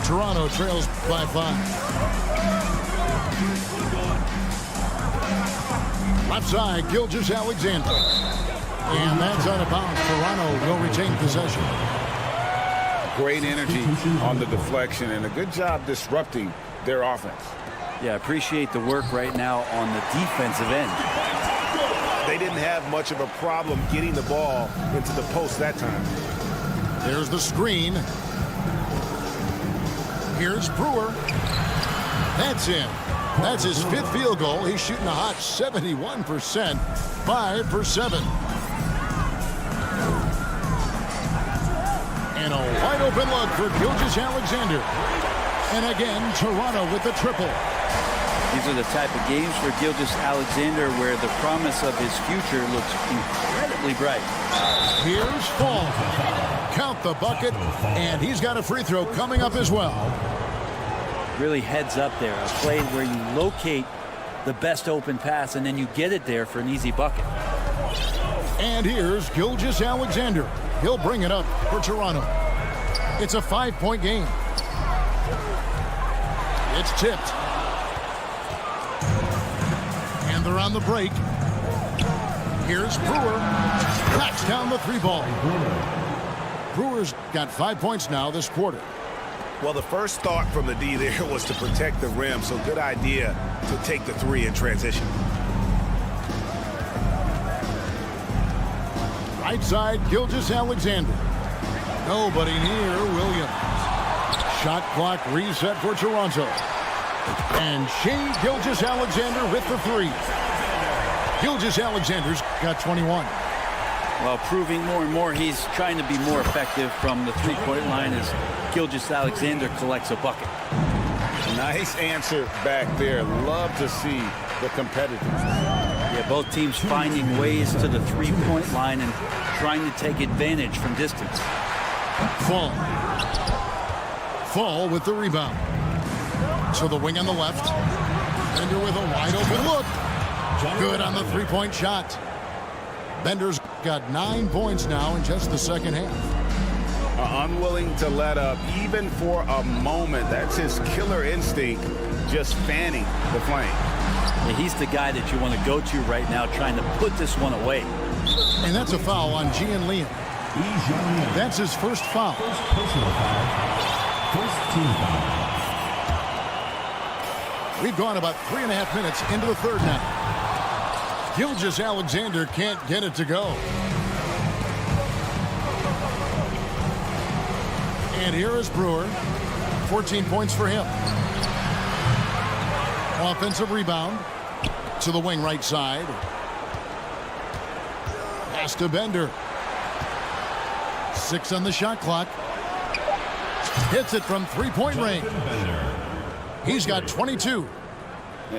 Toronto trails by 5. Left side, Gilgeous-Alexander. And that's out of bounds. Toronto will retain possession. Great energy on the deflection and a good job disrupting their offense. Yeah, appreciate the work right now on the defensive end. They didn't have much of a problem getting the ball into the post that time. There's the screen. Here's Brewer. That's in. That's his 5th field goal. He's shooting a hot 71%. 5 for 7. And a wide open look for Gilgeous-Alexander. And again, Toronto with the triple. These are the type of games for Gilgeous-Alexander where the promise of his future looks incredibly bright. Here's Fall. Count the bucket, and he's got a free throw coming up as well. Really heads up there, a play where you locate the best open pass and then you get it there for an easy bucket. And here's Gilgeous-Alexander. He'll bring it up for Toronto. It's a 5-point game. It's tipped. And they're on the break. Here's Brewer. Knocks down the 3-ball. Brewer's got 5 points now this quarter. Well, the first thought from the D there was to protect the rim, so good idea to take the 3 in transition. Right side, Gilgeous-Alexander. Nobody near Williams. Shot clock reset for Toronto. And Shea Gilgeous-Alexander with the 3. Gilgeous-Alexander's got 21. Well, proving more and more he's trying to be more effective from the three-point line as Gilgeous-Alexander collects a bucket. Nice answer back there. Love to see the competitiveness. Yeah, both teams finding ways to the three-point line and trying to take advantage from distance. Fall with the rebound. To the wing on the left. Bender with a wide open look. Good on the three-point shot. Bender's got 9 points now in just the second half. Unwilling to let up even for a moment. That's his killer instinct, just fanning the flame. Yeah, he's the guy that you want to go to right now trying to put this one away. And that's a foul on Gian Liam. That's his first foul. First personal foul. First team foul. We've gone about 3.5 minutes into the third now. Gilgeous-Alexander can't get it to go. And here is Brewer. 14 points for him. Offensive rebound to the wing right side. Pass to Bender. 6 on the shot clock. Hits it from 3-point range. He's got 22.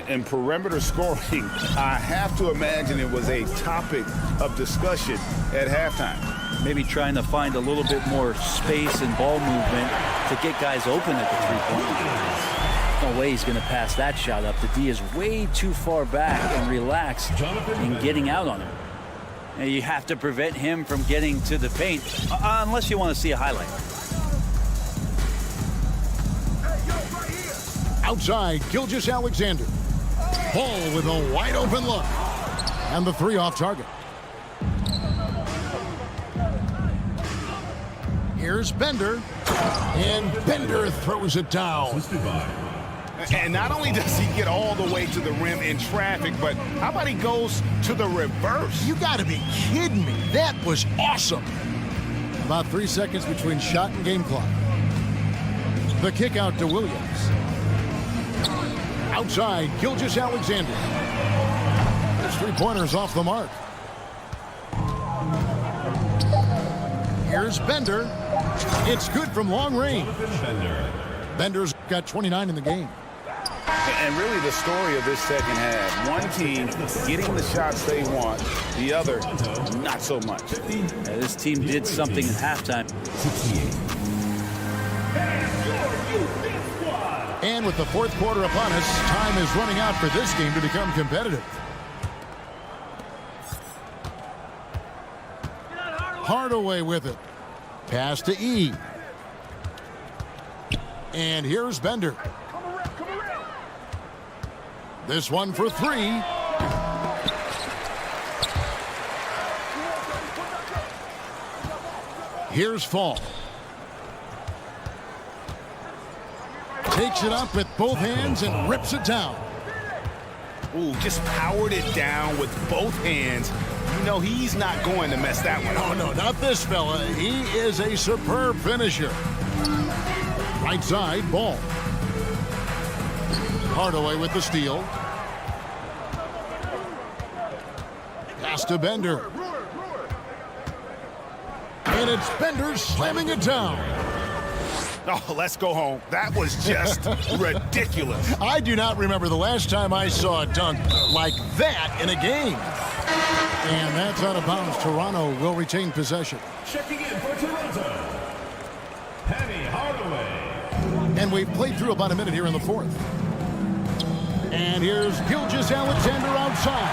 And perimeter scoring, I have to imagine it was a topic of discussion at halftime. Maybe trying to find a little bit more space and ball movement to get guys open at the three-point line. No way he's going to pass that shot up. The D is way too far back and relaxed in getting out on him. And you have to prevent him from getting to the paint, unless you want to see a highlight. Outside, Gilgeous-Alexander. Ball with a wide open look. And the three off target. Here's Bender. And Bender throws it down. And not only does he get all the way to the rim in traffic, but how about he goes to the reverse? You got to be kidding me. That was awesome. About 3 seconds between shot and game clock. The kick out to Williams. Outside, Gilgeous-Alexander. His three-pointer's off the mark. Here's Bender. It's good from long range. Bender's got 29 in the game. And really the story of this second half. One team getting the shots they want, the other not so much. This team did something at halftime. And with the fourth quarter upon us, time is running out for this game to become competitive. Hardaway with it. Pass to E. And here's Bender. This one for three. Here's Fall. Takes it up with both hands and rips it down. Ooh, just powered it down with both hands. You know he's not going to mess that one up. Oh, no, not this fella. He is a superb finisher. Right side, Ball. Hardaway with the steal. Pass to Bender. And it's Bender slamming it down. Oh, let's go home. That was just ridiculous. I do not remember the last time I saw a dunk like that in a game. And that's out of bounds. Toronto will retain possession. Checking in for Toronto, Penny Hardaway. And we've played through about a minute here in the fourth. And here's Gilgeous-Alexander outside.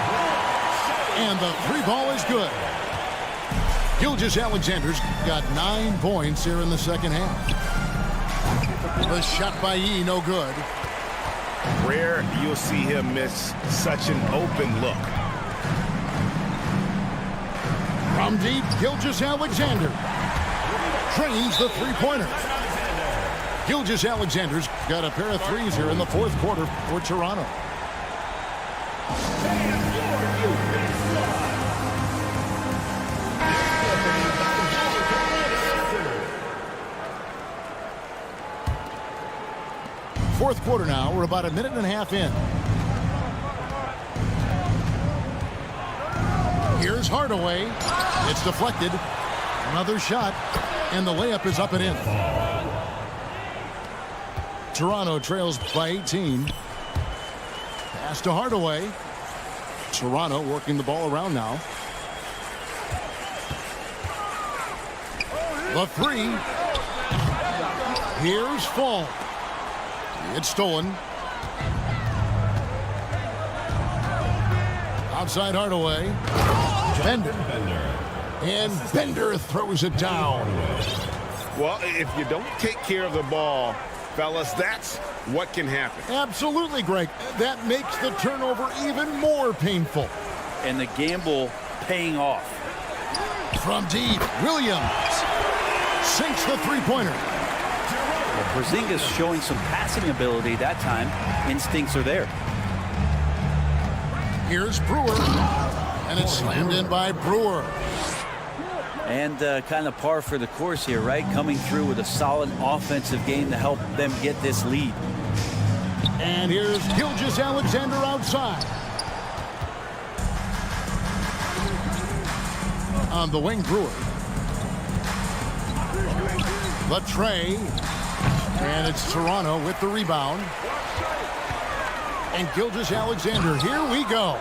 And the three ball is good. Gilgeous-Alexander's got 9 points here in the second half. The shot by E, no good. Rare you'll see him miss such an open look. From deep, Gilgeous-Alexander trains the three-pointer. Gilgeous-Alexander's got a pair of threes here in the fourth quarter for Toronto. Fourth quarter now. We're about a minute and a half in. Here's Hardaway. It's deflected. Another shot. And the layup is up and in. Toronto trails by 18. Pass to Hardaway. Toronto working the ball around now. The three. Here's Fall. It's stolen. Outside Hardaway. Bender. And Bender throws it down. Well, if you don't take care of the ball, fellas, that's what can happen. Absolutely, Greg. That makes the turnover even more painful. And the gamble paying off. From deep, Williams sinks the three-pointer. Well, Porzingis showing some passing ability that time. Instincts are there. Here's Brewer. And it's slammed in by Brewer. And kind of par for the course here, right? Coming through with a solid offensive game to help them get this lead. And here's Gilgeous-Alexander outside. On the wing, Brewer. The tray. And it's Toronto with the rebound. And Gilgeous-Alexander, here we go.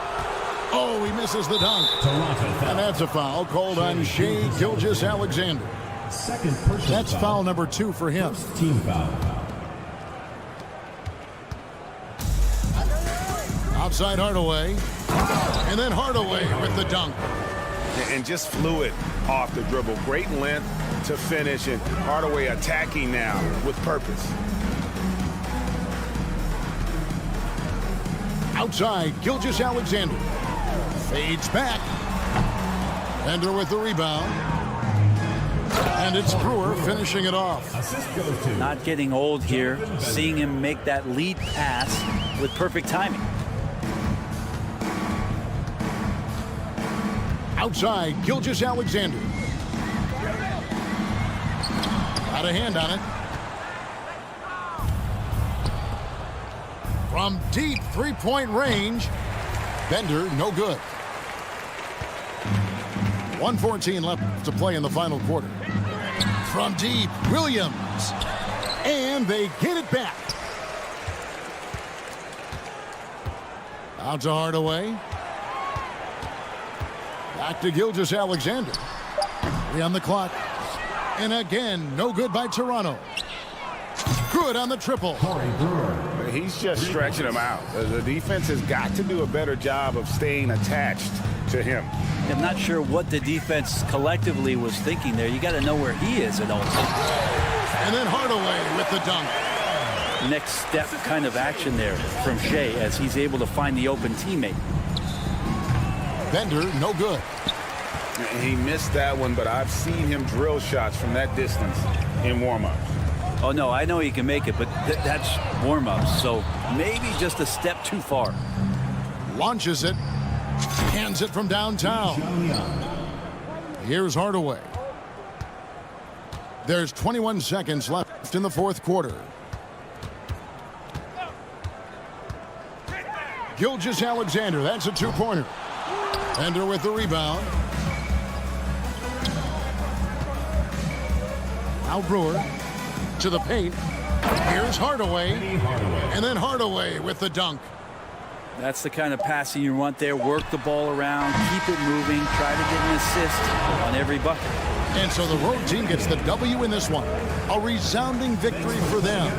Oh, he misses the dunk. And that's a foul called on Shai Gilgeous-Alexander. Second personal That's foul number 2 for him. First team foul. Outside Hardaway. And then Hardaway with the dunk. And just fluid off the dribble. Great length to finish, and Hardaway attacking now with purpose. Outside, Gilgeous-Alexander. Fades back. Bender with the rebound. And it's Brewer finishing it off. Assist goes to. Not getting old here. Seeing him make that lead pass with perfect timing. Outside, Gilgeous-Alexander. Got a hand on it. From deep three-point range, Bender, no good. 1:14 left to play in the final quarter. From deep, Williams. And they get it back. Out to Hardaway. Back to Gilgeous-Alexander. 3 on the clock. And again, no good by Toronto. Good on the triple. He's just stretching him out. The defense has got to do a better job of staying attached to him. I'm not sure what the defense collectively was thinking there. You got to know where he is at all times. And then Hardaway with the dunk. Next step kind of action there from Shai as he's able to find the open teammate. Bender, no good. He missed that one, but I've seen him drill shots from that distance in warm-ups. Oh, no, I know he can make it, but that's warm-ups, so maybe just a step too far. Launches it. Hands it from downtown. Here's Hardaway. There's 21 seconds left in the fourth quarter. Gilgeous-Alexander, that's a two-pointer. Bender with the rebound. Now Brewer to the paint. Here's Hardaway. And then Hardaway with the dunk. That's the kind of passing you want there. Work the ball around, keep it moving, try to get an assist on every bucket. And so the road team gets the W in this one. A resounding victory for them.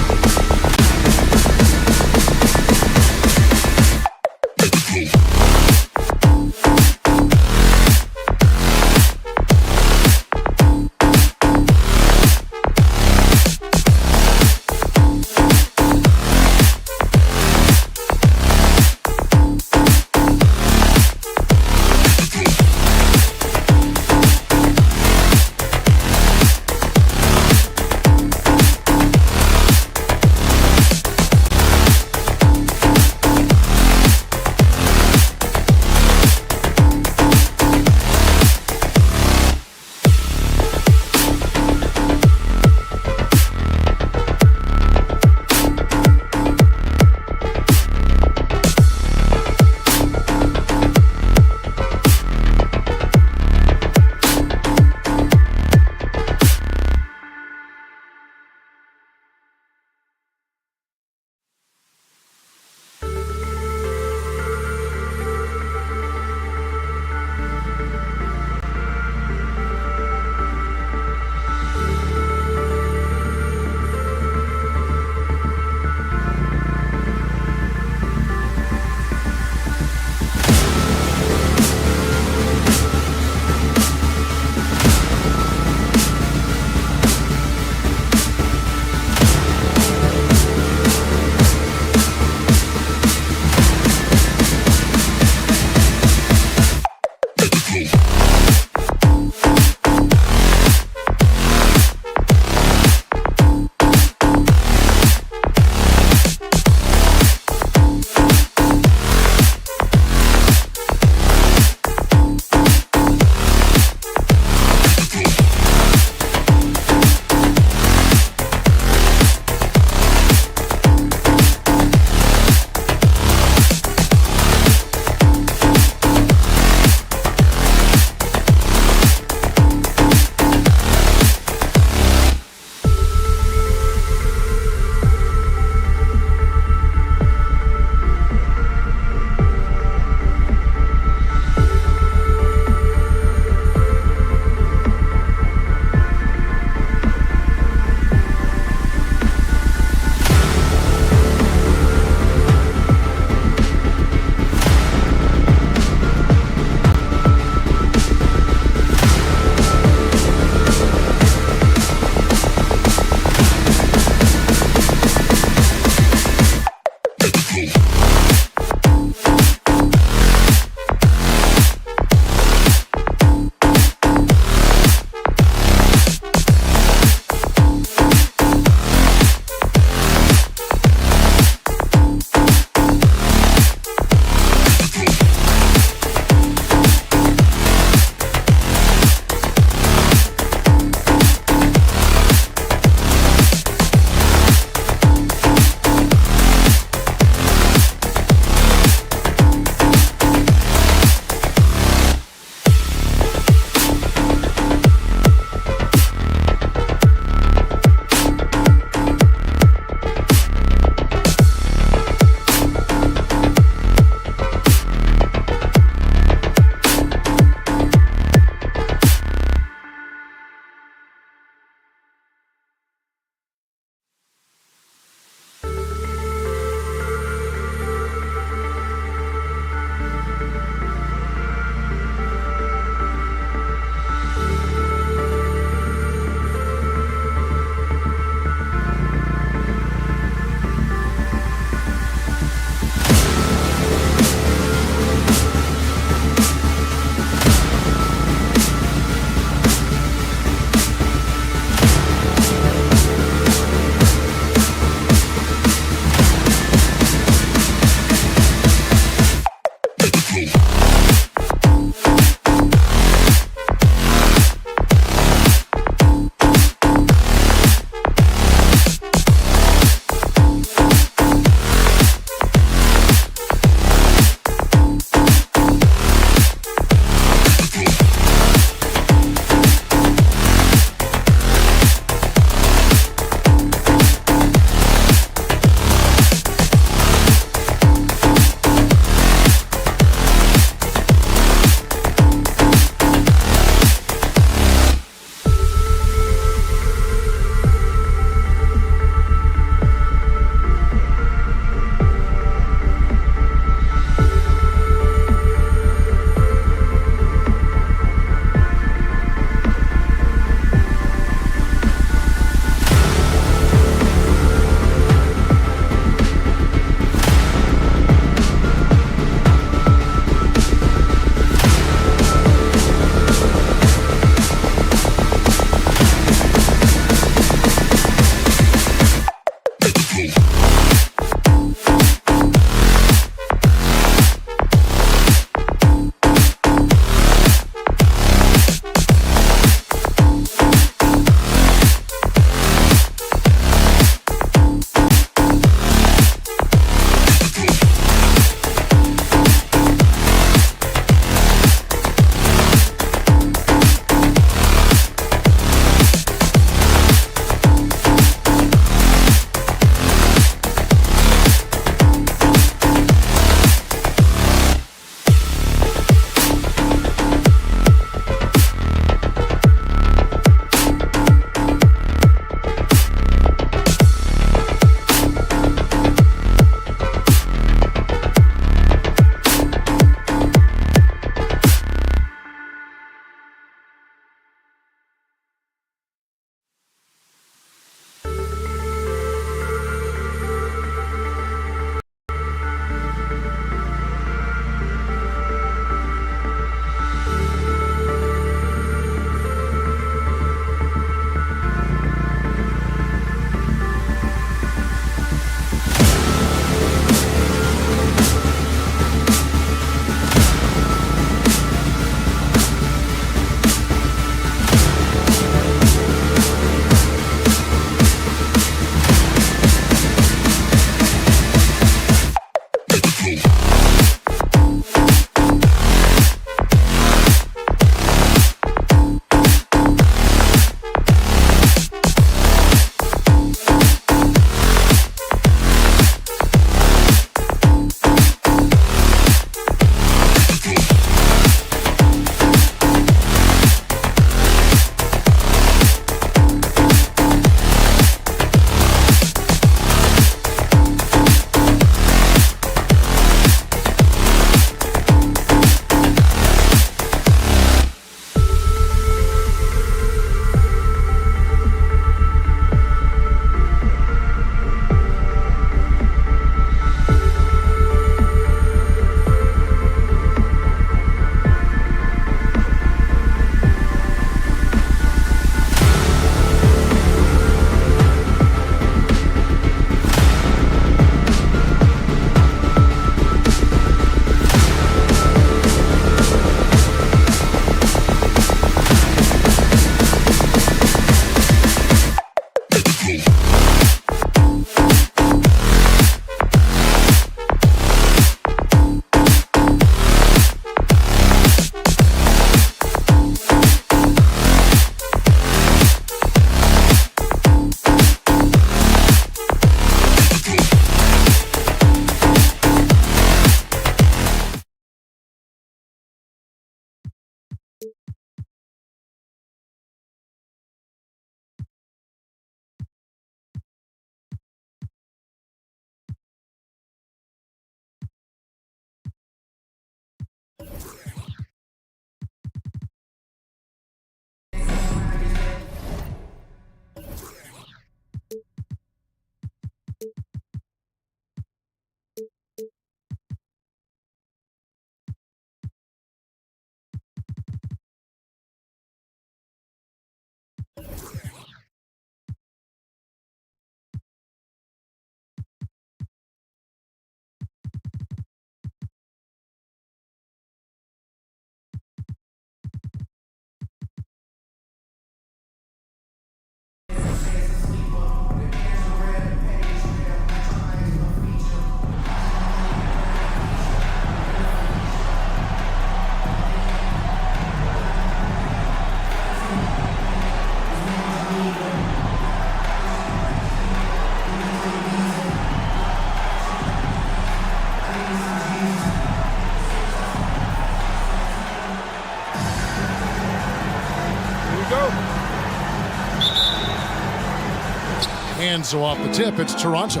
And so off the tip, it's Toronto.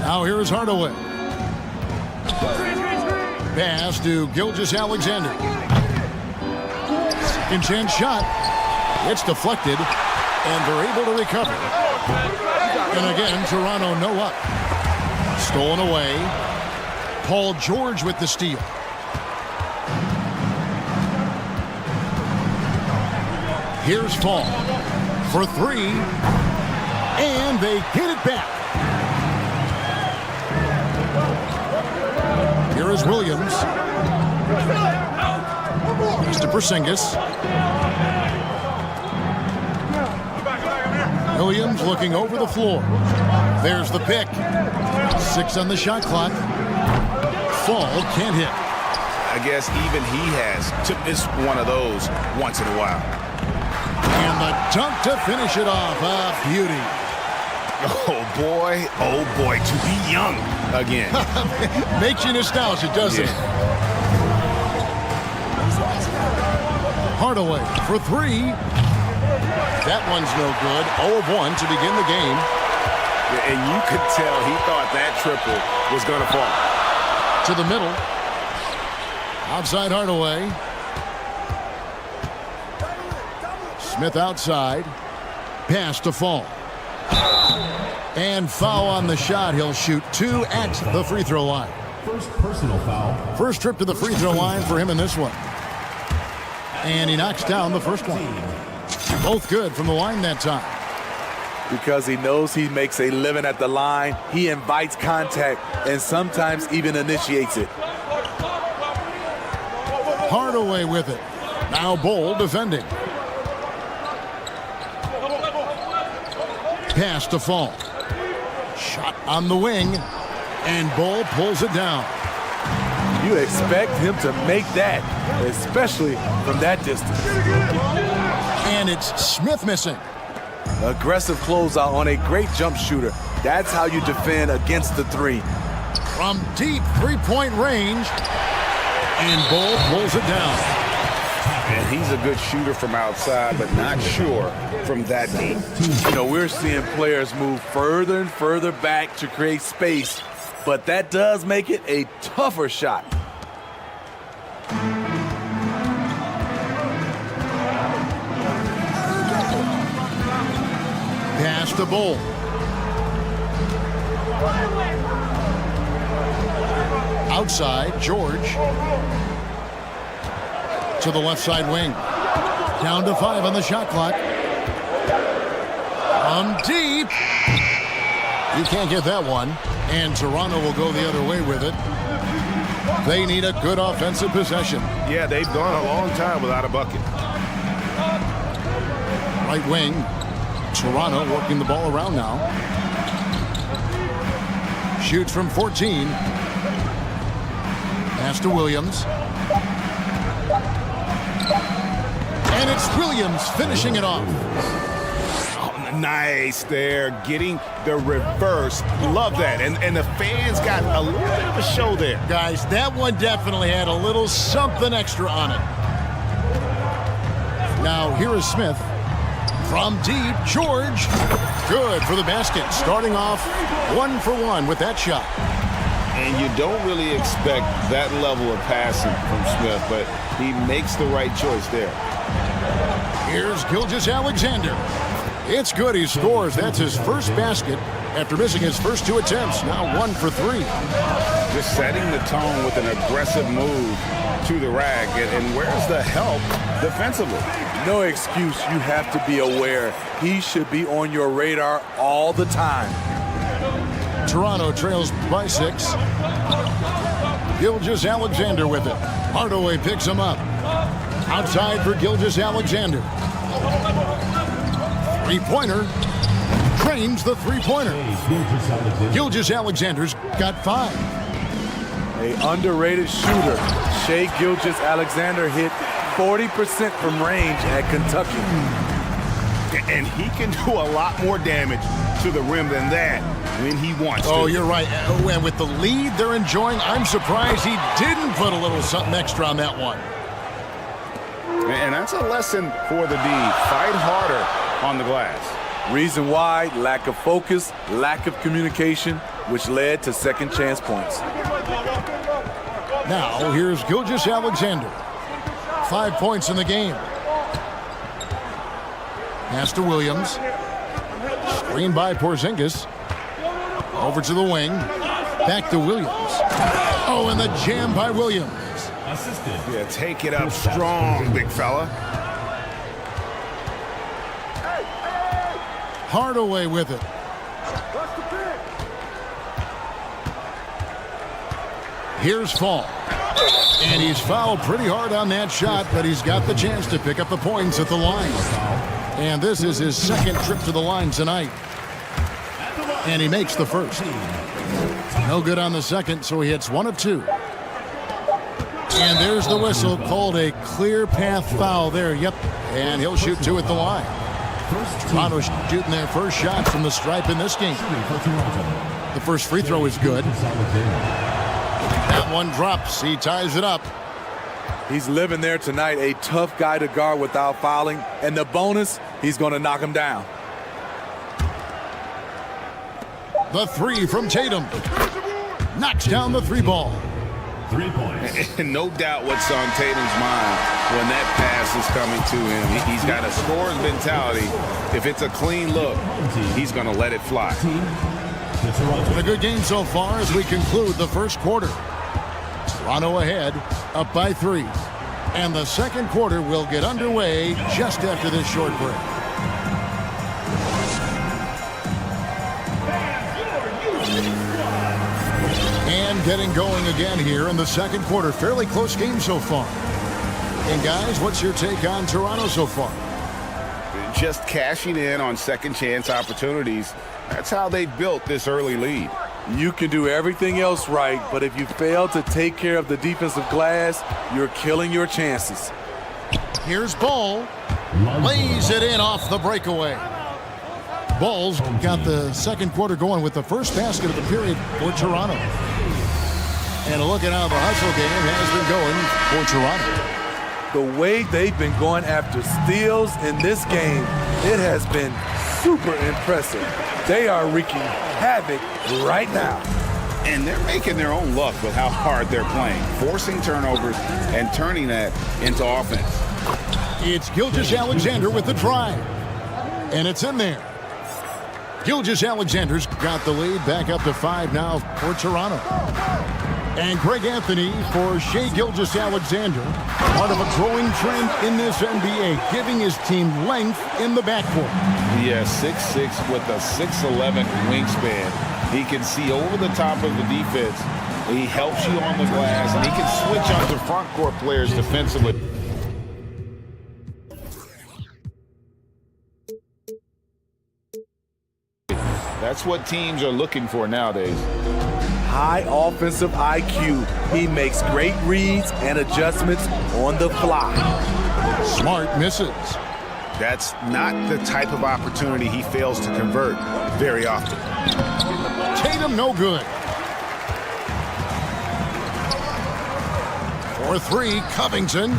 Now here's Hardaway. Pass to Gilgeous-Alexander. Second chance shot. It's deflected, and they're able to recover. And again, Toronto no up. Stolen away. Paul George with the steal. Here's Fall for three, and they get it back. Here is Williams. Next to Porzingis. Williams looking over the floor. There's the pick. 6 on the shot clock. Fall can't hit. I guess even he has to miss one of those once in a while. And the dunk to finish it off. A beauty. Oh boy, to be young again. Makes you nostalgic, doesn't it? Hardaway for three. That one's no good. 0 of 1 to begin the game. Yeah, and you could tell he thought that triple was going to fall. To the middle. Outside Hardaway. Smith outside. Pass to Fall. And foul on the shot. He'll shoot 2 at the free throw line. First personal foul. First trip to the free throw line for him in this one. And he knocks down the first one. Both good from the line that time. Because he knows he makes a living at the line, he invites contact and sometimes even initiates it. Hardaway with it. Now Bol defending. Pass to Fall. Shot on the wing. And Bol pulls it down. You expect him to make that, especially from that distance. And it's Smith missing. Aggressive closeout on a great jump shooter. That's how you defend against the three. From deep three-point range. And Bol pulls it down. And he's a good shooter from outside, but not sure from that deep. You know, we're seeing players move further and further back to create space, but that does make it a tougher shot. Pass to Bol. Outside, George. To the left side wing. Down to 5 on the shot clock. From deep. You can't get that one. And Toronto will go the other way with it. They need a good offensive possession. Yeah, they've gone a long time without a bucket. Right wing. Toronto working the ball around now. Shoots from 14. Pass to Williams. And it's Williams finishing it off. Oh, nice there, getting the reverse. Love that. And the fans got a little bit of a show there. Guys, that one definitely had a little something extra on it. Now, here is Smith. From deep, George. Good for the basket. Starting off 1 for 1 with that shot. And you don't really expect that level of passing from Smith, but he makes the right choice there. Here's Gilgeous-Alexander. It's good. He scores. That's his first basket after missing his first 2 attempts. Now 1 for 3. Just setting the tone with an aggressive move to the rack. And where's the help defensively? No excuse. You have to be aware. He should be on your radar all the time. Toronto trails by 6. Gilgeous-Alexander with it. Hardaway picks him up. Outside for Gilgeous-Alexander. Three-pointer. Cranes the three-pointer. Gilgeous-Alexander's got 5. A underrated shooter. Shai Gilgeous-Alexander hit 40% from range at Kentucky. And he can do a lot more damage to the rim than that when he wants to. Oh, you're right. And with the lead they're enjoying, I'm surprised he didn't put a little something extra on that one. And that's a lesson for the D. Fight harder on the glass. Reason why, lack of focus, lack of communication, which led to second chance points. Now, here's Gilgeous-Alexander. 5 points in the game. Pass to Williams. Screen by Porzingis. Over to the wing. Back to Williams. Oh, and the jam by Williams. Yeah, take it up strong, big fella. Hardaway with it. Here's Fall. And he's fouled pretty hard on that shot, but he's got the chance to pick up the points at the line. And this is his second trip to the line tonight. And he makes the first. No good on the second, so he hits 1 of 2. And there's the whistle, called a clear path foul there. Yep, and he'll shoot 2 at the line. Toronto shooting their first shot from the stripe in this game. The first free throw is good. That one drops. He ties it up. He's living there tonight, a tough guy to guard without fouling. And the bonus, he's going to knock him down. The 3 from Tatum. Knocks down the 3 ball. 3 points. And no doubt what's on Tatum's mind when that pass is coming to him. He's got a scorer's mentality. If it's a clean look, he's going to let it fly. A good game so far as we conclude the first quarter. Toronto ahead, up by 3. And the second quarter will get underway just after this short break. And getting going again here in the second quarter. Fairly close game so far. And guys, what's your take on Toronto so far? Just cashing in on second chance opportunities. That's how they built this early lead. You can do everything else right, but if you fail to take care of the defensive glass, you're killing your chances. Here's Ball. Lays it in off the breakaway. Ball's got the second quarter going with the first basket of the period for Toronto. And a look at how the hustle game has been going for Toronto. The way they've been going after steals in this game, it has been super impressive. They are wreaking havoc right now. And they're making their own luck with how hard they're playing, forcing turnovers and turning that into offense. It's Gilgeous-Alexander with the drive. And it's in there. Gilgeous-Alexander's got the lead back up to 5 now for Toronto. And Greg Anthony for Shai Gilgeous-Alexander, part of a growing trend in this NBA, giving his team length in the backcourt. Yeah, 6'6" with a 6'11" wingspan. He can see over the top of the defense. He helps you on the glass, and he can switch onto front court players defensively. That's what teams are looking for nowadays. High offensive IQ. He makes great reads and adjustments on the fly. Smart misses. That's not the type of opportunity he fails to convert very often. Tatum no good. For 3, Covington.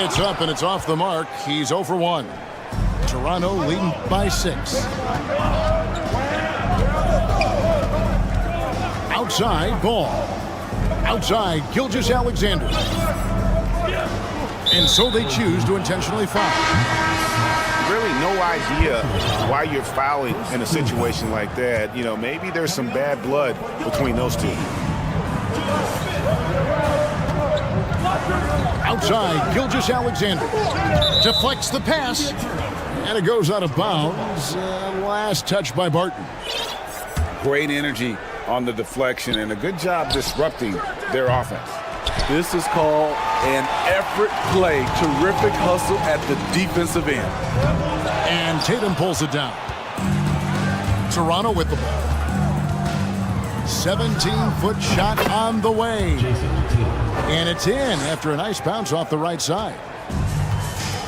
It's up and it's off the mark. He's 0 for 1. Toronto leading by 6. Outside, Ball. Outside, Gilgeous-Alexander. And so they choose to intentionally foul. Really no idea why you're fouling in a situation like that. You know, maybe there's some bad blood between those two. Outside, Gilgeous-Alexander. Deflects the pass. And it goes out of bounds. Last touch by Barton. Great energy on the deflection and a good job disrupting their offense. This is called an effort play. Terrific hustle at the defensive end. And Tatum pulls it down. Toronto with the ball. 17-foot shot on the way. And it's in after a nice bounce off the right side.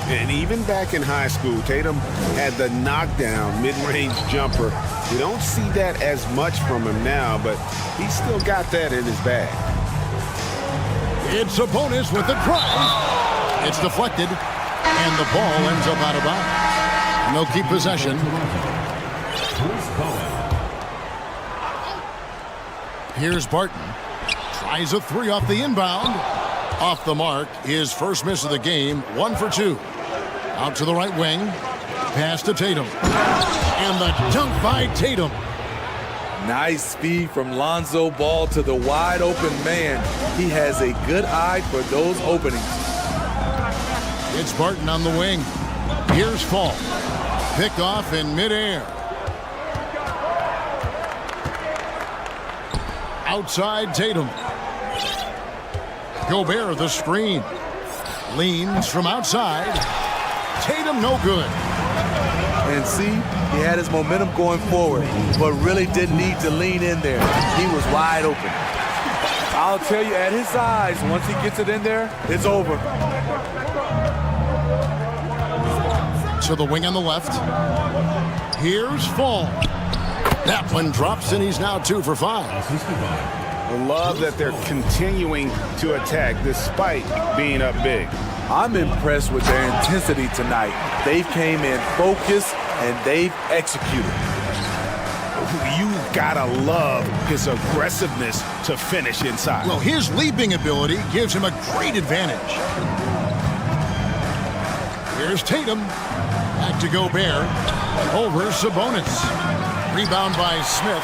And even back in high school, Tatum had the knockdown mid-range jumper. You don't see that as much from him now, but he's still got that in his bag. It's Sabonis with the drive. It's deflected, and the ball ends up out of bounds. And they'll keep possession. Here's Barton. Tries a three off the inbound. Off the mark. His first miss of the game. 1 for 2. Out to the right wing. Pass to Tatum. And the dunk by Tatum. Nice speed from Lonzo Ball to the wide open man. He has a good eye for those openings. It's Barton on the wing. Here's Fall. Picked off in midair. Outside Tatum. Gobert the screen. Leans from outside. Tatum no good. And see, he had his momentum going forward, but really didn't need to lean in there. He was wide open. I'll tell you, at his size, once he gets it in there, it's over. To the wing on the left. Here's Fall. That one drops, and he's now 2 for 5. I love that they're continuing to attack despite being up big. I'm impressed with their intensity tonight. They came in focused, and they've executed. You gotta love his aggressiveness to finish inside. Well, his leaping ability gives him a great advantage. Here's Tatum. Back to Gobert. Over Sabonis. Rebound by Smith.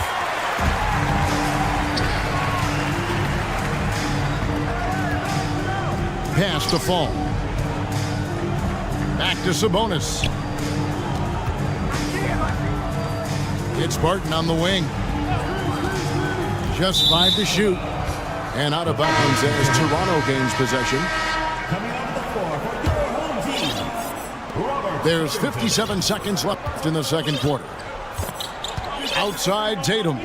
Pass to Fall. Back to Sabonis. It's Barton on the wing. Just 5 to shoot. And out of bounds as Toronto gains possession. There's 57 seconds left in the second quarter. Outside Tatum.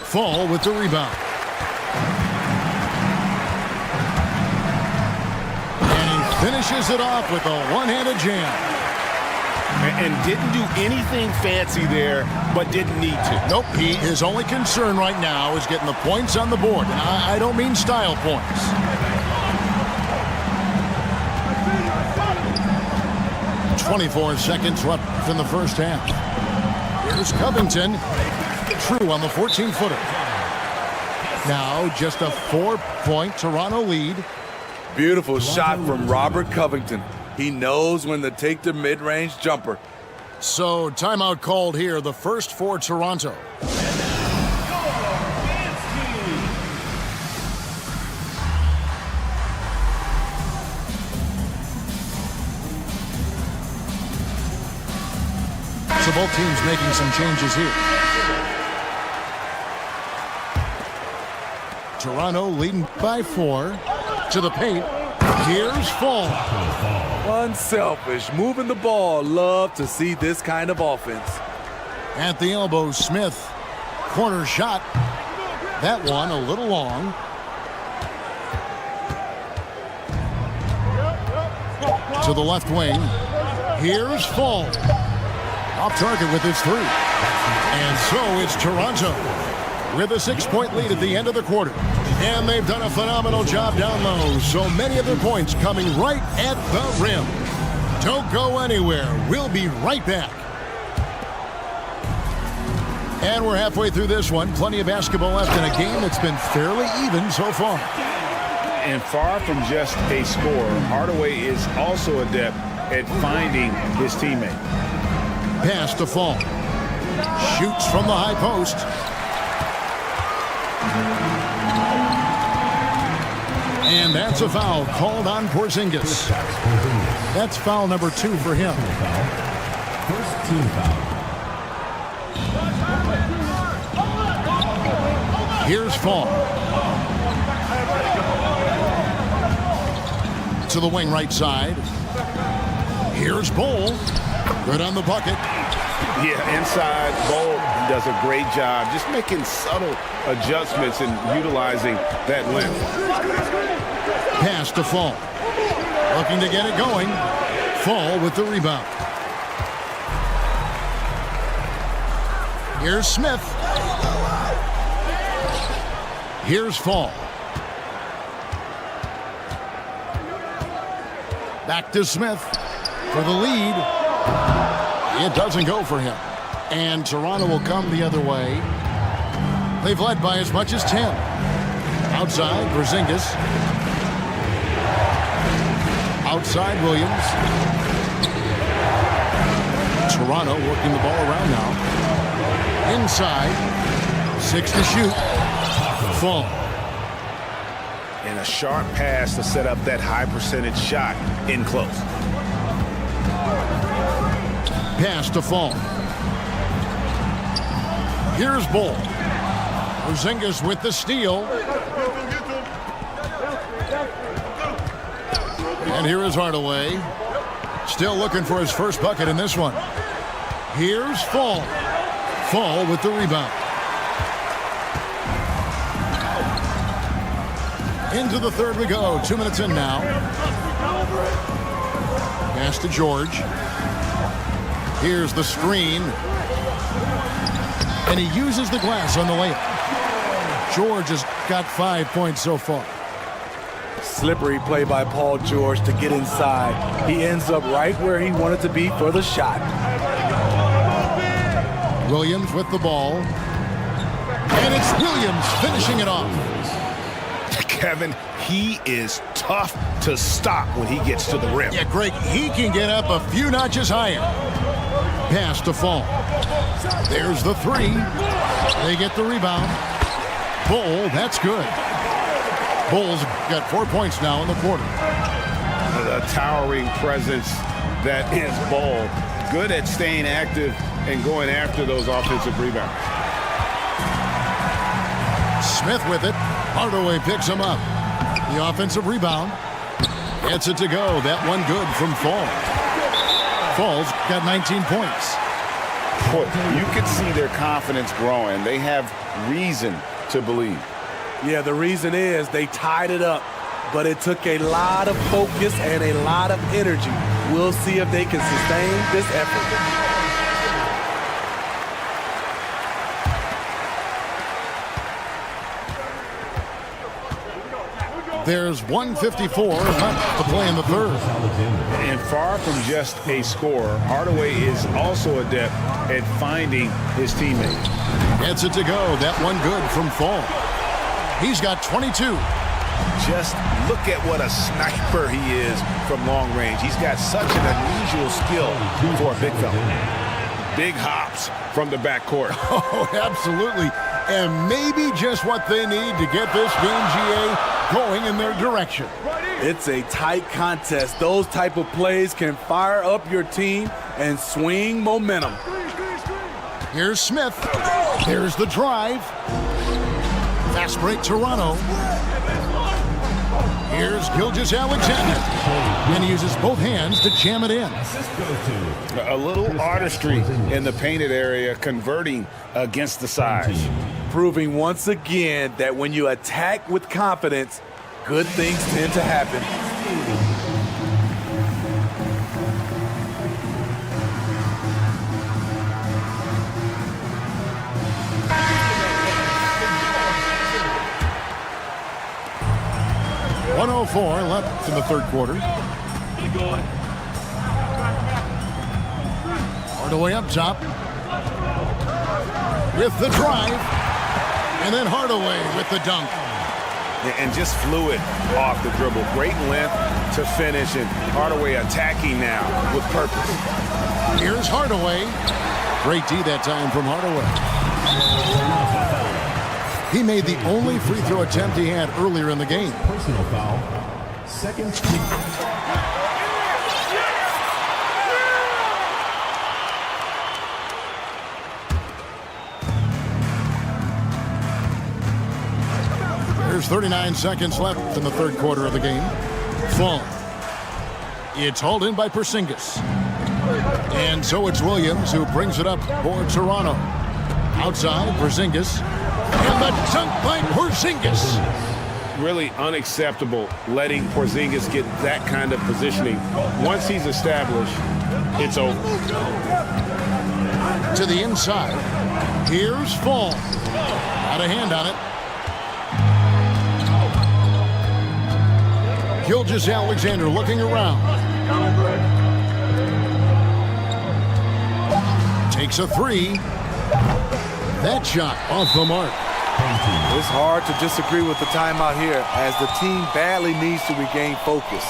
Fall with the rebound. And he finishes it off with a one-handed jam. And didn't do anything fancy there, but didn't need to. Nope, his only concern right now is getting the points on the board. And I don't mean style points. .24 seconds left in the first half. Here's Covington. True on the 14-footer. Now just a 4-point Toronto lead. Beautiful shot from Robert Covington. He knows when to take the mid-range jumper. So timeout called here, the first for Toronto. So both teams making some changes here. Toronto leading by 4. To the paint. Here's Fall. Unselfish, moving the ball. Love to see this kind of offense. At the elbow, Smith. Corner shot. That one a little long. To the left wing. Here's Fall. Off target with his 3. And so it's Toronto with a 6-point lead at the end of the quarter. And they've done a phenomenal job down low. So many of their points coming right at the rim. Don't go anywhere. We'll be right back. And we're halfway through this one. Plenty of basketball left in a game that's been fairly even so far. And far from just a scorer, Hardaway is also adept at finding his teammate. Pass to Fall. Shoots from the high post. And that's a foul called on Porzingis. That's foul number 2 for him. First team foul. Here's Fall. To the wing right side. Here's Bol. Good on the bucket. Yeah, inside, Bol does a great job just making subtle adjustments and utilizing that length. Pass to Fall. Looking to get it going. Fall with the rebound. Here's Smith. Here's Fall. Back to Smith for the lead. It doesn't go for him. And Toronto will come the other way. They've led by as much as 10. Outside, Porzingis. Outside, Williams. Toronto working the ball around now. Inside, 6 to shoot. Fall. And a sharp pass to set up that high percentage shot in close. Pass to Fall. Here's Bull. Porzingis with the steal. And here is Hardaway. Still looking for his first bucket in this one. Here's Fall. Fall with the rebound. Into the third we go. 2 minutes in now. Pass to George. Here's the screen. And he uses the glass on the layup. George has got 5 points so far. Slippery play by Paul George to get inside. He ends up right where he wanted to be for the shot. Williams with the ball. And it's Williams finishing it off. Kevin, he is tough to stop when he gets to the rim. Yeah, Greg, he can get up a few notches higher. Pass to Fall. There's the three. They get the rebound. Bull, that's good. Bull's got 4 points now in the quarter. The towering presence that is Bull. Good at staying active and going after those offensive rebounds. Smith with it. Hardaway picks him up. The offensive rebound. Gets it to go. That one good from Fall. Fall's got 19 points. Boy, you can see their confidence growing. They have reason to believe. Yeah, the reason is they tied it up, but it took a lot of focus and a lot of energy. We'll see if they can sustain this effort. There's 1:54 left to play in the third. And far from just a scorer, Hardaway is also adept at finding his teammate. Gets it to go. That one good from Fall. He's got 22. Just look at what a sniper he is from long range. He's got such an unusual skill for a big fella. Big hops from the backcourt. Oh, absolutely. And maybe just what they need to get this game, GA, going in their direction. It's a tight contest. Those type of plays can fire up your team and swing momentum. Here's Smith. There's the drive. Fast break Toronto. Here's Gilgeous-Alexander. And he uses both hands to jam it in. A little artistry in the painted area, converting against the size. Proving once again that when you attack with confidence, good things tend to happen. .104 left in the third quarter. Hardaway up top. With the drive. And then Hardaway with the dunk. And just fluid off the dribble. Great length to finish, and Hardaway attacking now with purpose. Here's Hardaway. Great D that time from Hardaway. He made the only free throw attempt he had earlier in the game. Personal foul. Second team. There's 39 seconds left in the third quarter of the game. Fall. It's hauled in by Porzingis. And so it's Williams who brings it up for Toronto. Outside, Porzingis. And the dunk by Porzingis. Really unacceptable letting Porzingis get that kind of positioning. Once he's established, it's over. To the inside. Here's Fall. Got a hand on it. Gilgeous-Alexander looking around. Takes a three. That shot off the mark. It's hard to disagree with the timeout here as the team badly needs to regain focus.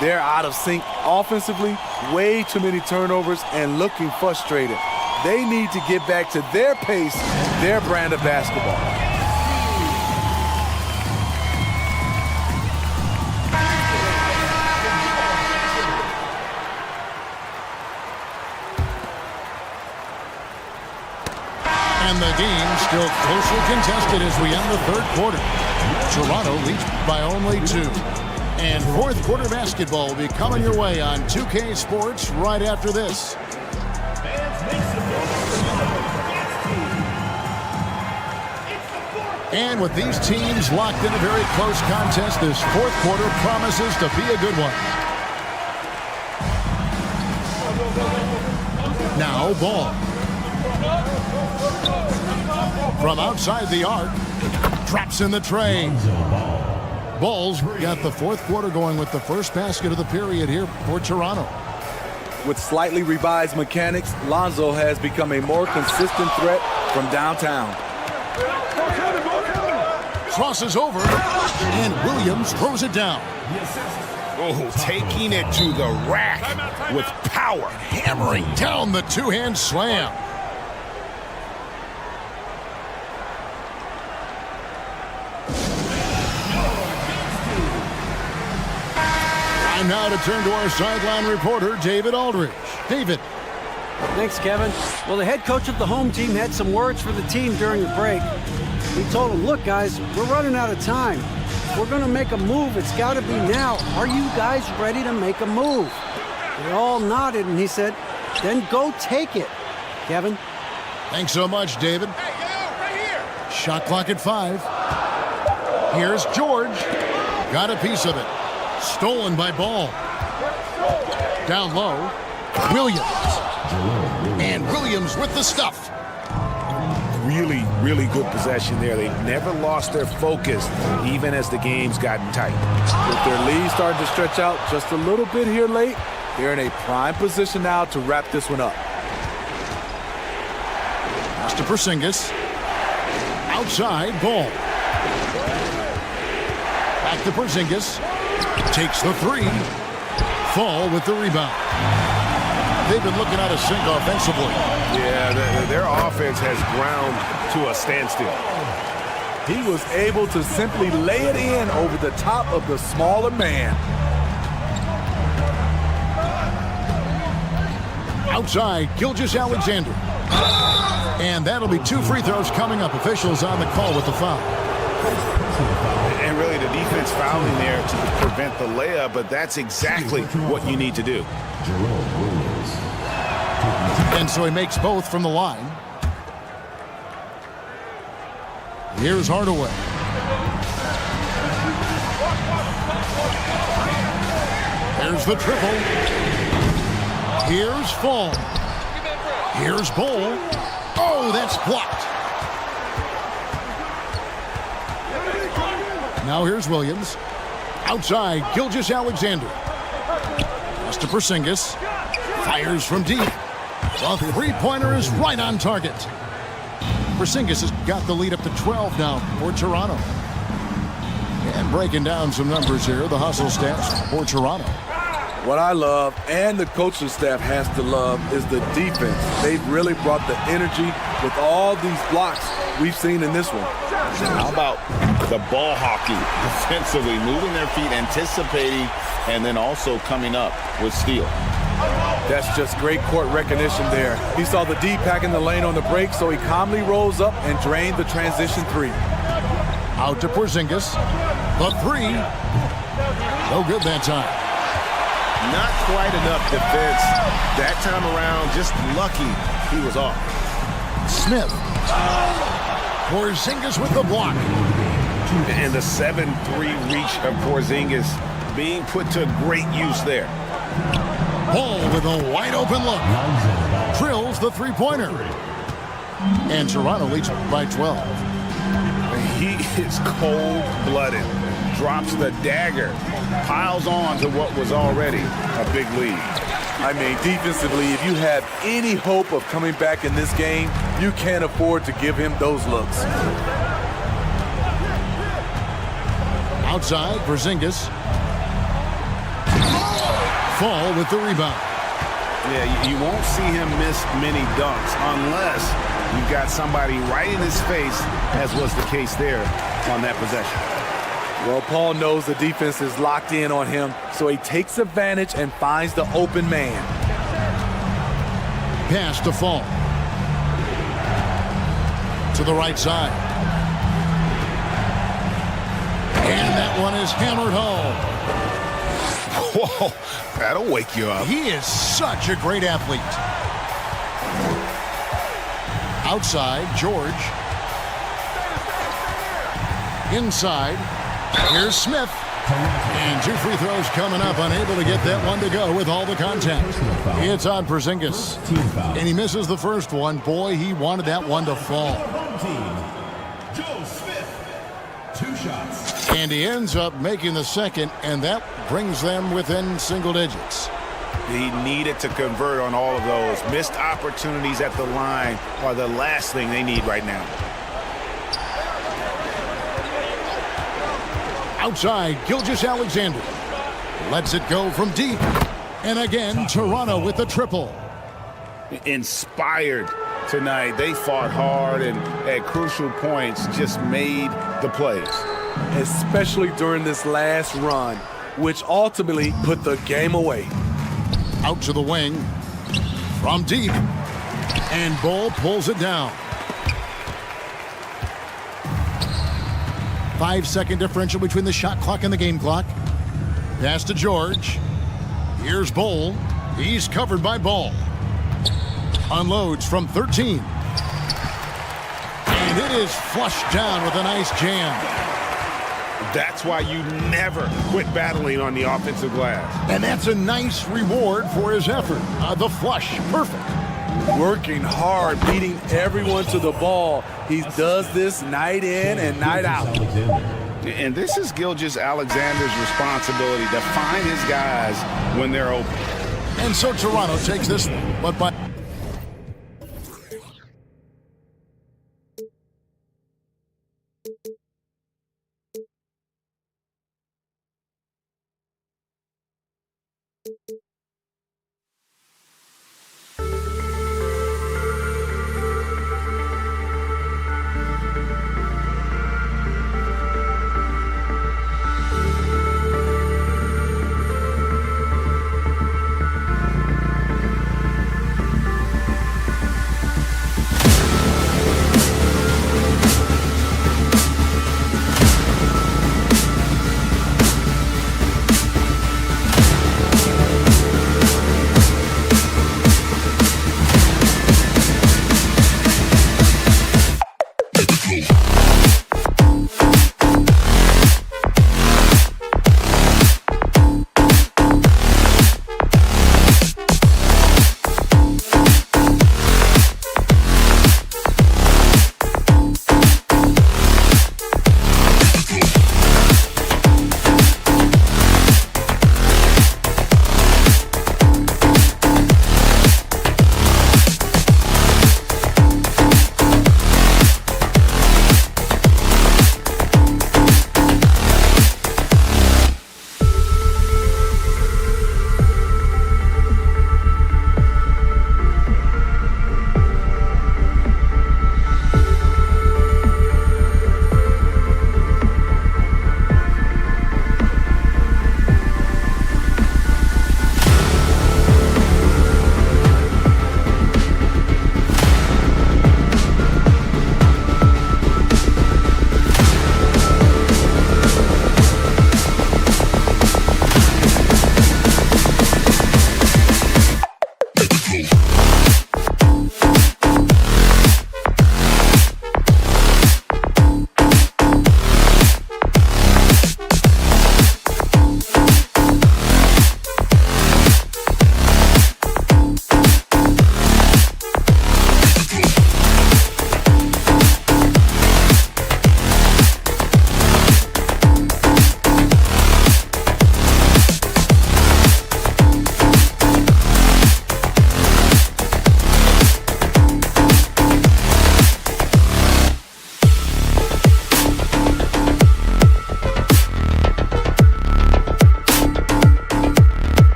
They're out of sync offensively, way too many turnovers, and looking frustrated. They need to get back to their pace, their brand of basketball. And the game still closely contested as we end the third quarter. Toronto leads by only 2. And fourth quarter basketball will be coming your way on 2K Sports right after this. And with these teams locked in a very close contest, this fourth quarter promises to be a good one. Now ball. From outside the arc, traps in the tray. Bulls got the fourth quarter going with the first basket of the period here for Toronto. With slightly revised mechanics, Lonzo has become a more consistent threat from downtown. Crosses over, and Williams throws it down. Oh, taking it to the rack with power. Hammering down the two-hand slam. Time now to turn to our sideline reporter, David Aldridge. David. Thanks, Kevin. Well, the head coach of the home team had some words for the team during the break. He told them, look, guys, we're running out of time. If we're going to make a move, it's got to be now. Are you guys ready to make a move? They all nodded, and he said, then go take it. Kevin? Thanks so much, David. Hey, right here. Shot clock at 5. Here's George. Got a piece of it. Stolen by Ball. Down low. Williams. And Williams with the stuff. Really, really good possession there. They've never lost their focus, even as the game's gotten tight. With their lead starting to stretch out just a little bit here late, they're in a prime position now to wrap this one up. Pass to Porzingis. Outside, Ball. Back to Porzingis. Takes the three. Fall with the rebound. They've been looking out of sync offensively. Yeah, their offense has ground to a standstill. He was able to simply lay it in over the top of the smaller man. Outside, Gilgeous-Alexander. And that'll be 2 free throws coming up. Officials on the call with the foul. And really the defense fouling there to prevent the layup, but that's exactly what you need to do. And so he makes both from the line. Here's Hardaway. There's the triple. Here's Fall. Here's Ball. Oh, that's blocked. Now here's Williams. Outside, Gilgeous-Alexander. Pass to Porzingis. Fires from deep. The three-pointer is right on target. Porzingis has got the lead up to 12 now for Toronto. And breaking down some numbers here, the hustle stats for Toronto. What I love, and the coaching staff has to love, is the defense. They've really brought the energy with all these blocks we've seen in this one. How about the ball hockey defensively, moving their feet, anticipating, and then also coming up with steal. That's just great court recognition there. He saw the D pack in the lane on the break, so he calmly rolls up and drained the transition three. Out to Porzingis. The three. No good that time. Not quite enough defense that time around. Just lucky he was off. Smith. Porzingis with the block. And the 7-3 reach of Porzingis being put to great use there. Ball with a wide open look. Drills the three-pointer. And Toronto leads by 12. He is cold-blooded. drops the dagger, piles on to what was already a big lead. I mean, defensively, if you have any hope of coming back in this game, you can't afford to give him those looks. Outside, Porzingis. Fall with the rebound. Yeah, you won't see him miss many dunks unless you've got somebody right in his face, as was the case there on that possession. Well, Paul knows the defense is locked in on him, so he takes advantage and finds the open man. Pass to Fall. To the right side. And that one is hammered home. Whoa, that'll wake you up. He is such a great athlete. Outside, George. Inside, here's Smith. And 2 free throws coming up, unable to get that one to go with all the contact. It's on Porzingis. And he misses the first one. Boy, he wanted that one to fall. Joe Smith, 2 shots. And he ends up making the second, and that brings them within single digits. He needed to convert on all of those. Missed opportunities at the line are the last thing they need right now. Outside, Gilgeous-Alexander lets it go from deep. And again, Toronto with the triple. Inspired tonight. They fought hard and at crucial points just made the plays. Especially during this last run, which ultimately put the game away. Out to the wing. From deep. And Bull pulls it down. 5-second differential between the shot clock and the game clock. Pass to George. Here's Bull. He's covered by Ball. Unloads from 13. And it is flushed down with a nice jam. That's why you never quit battling on the offensive glass. And that's a nice reward for his effort. The flush, perfect. Working hard, beating everyone to the ball. He does this night in and night out. And this is Gilgeous-Alexander's responsibility to find his guys when they're open. And so Toronto takes this, but by...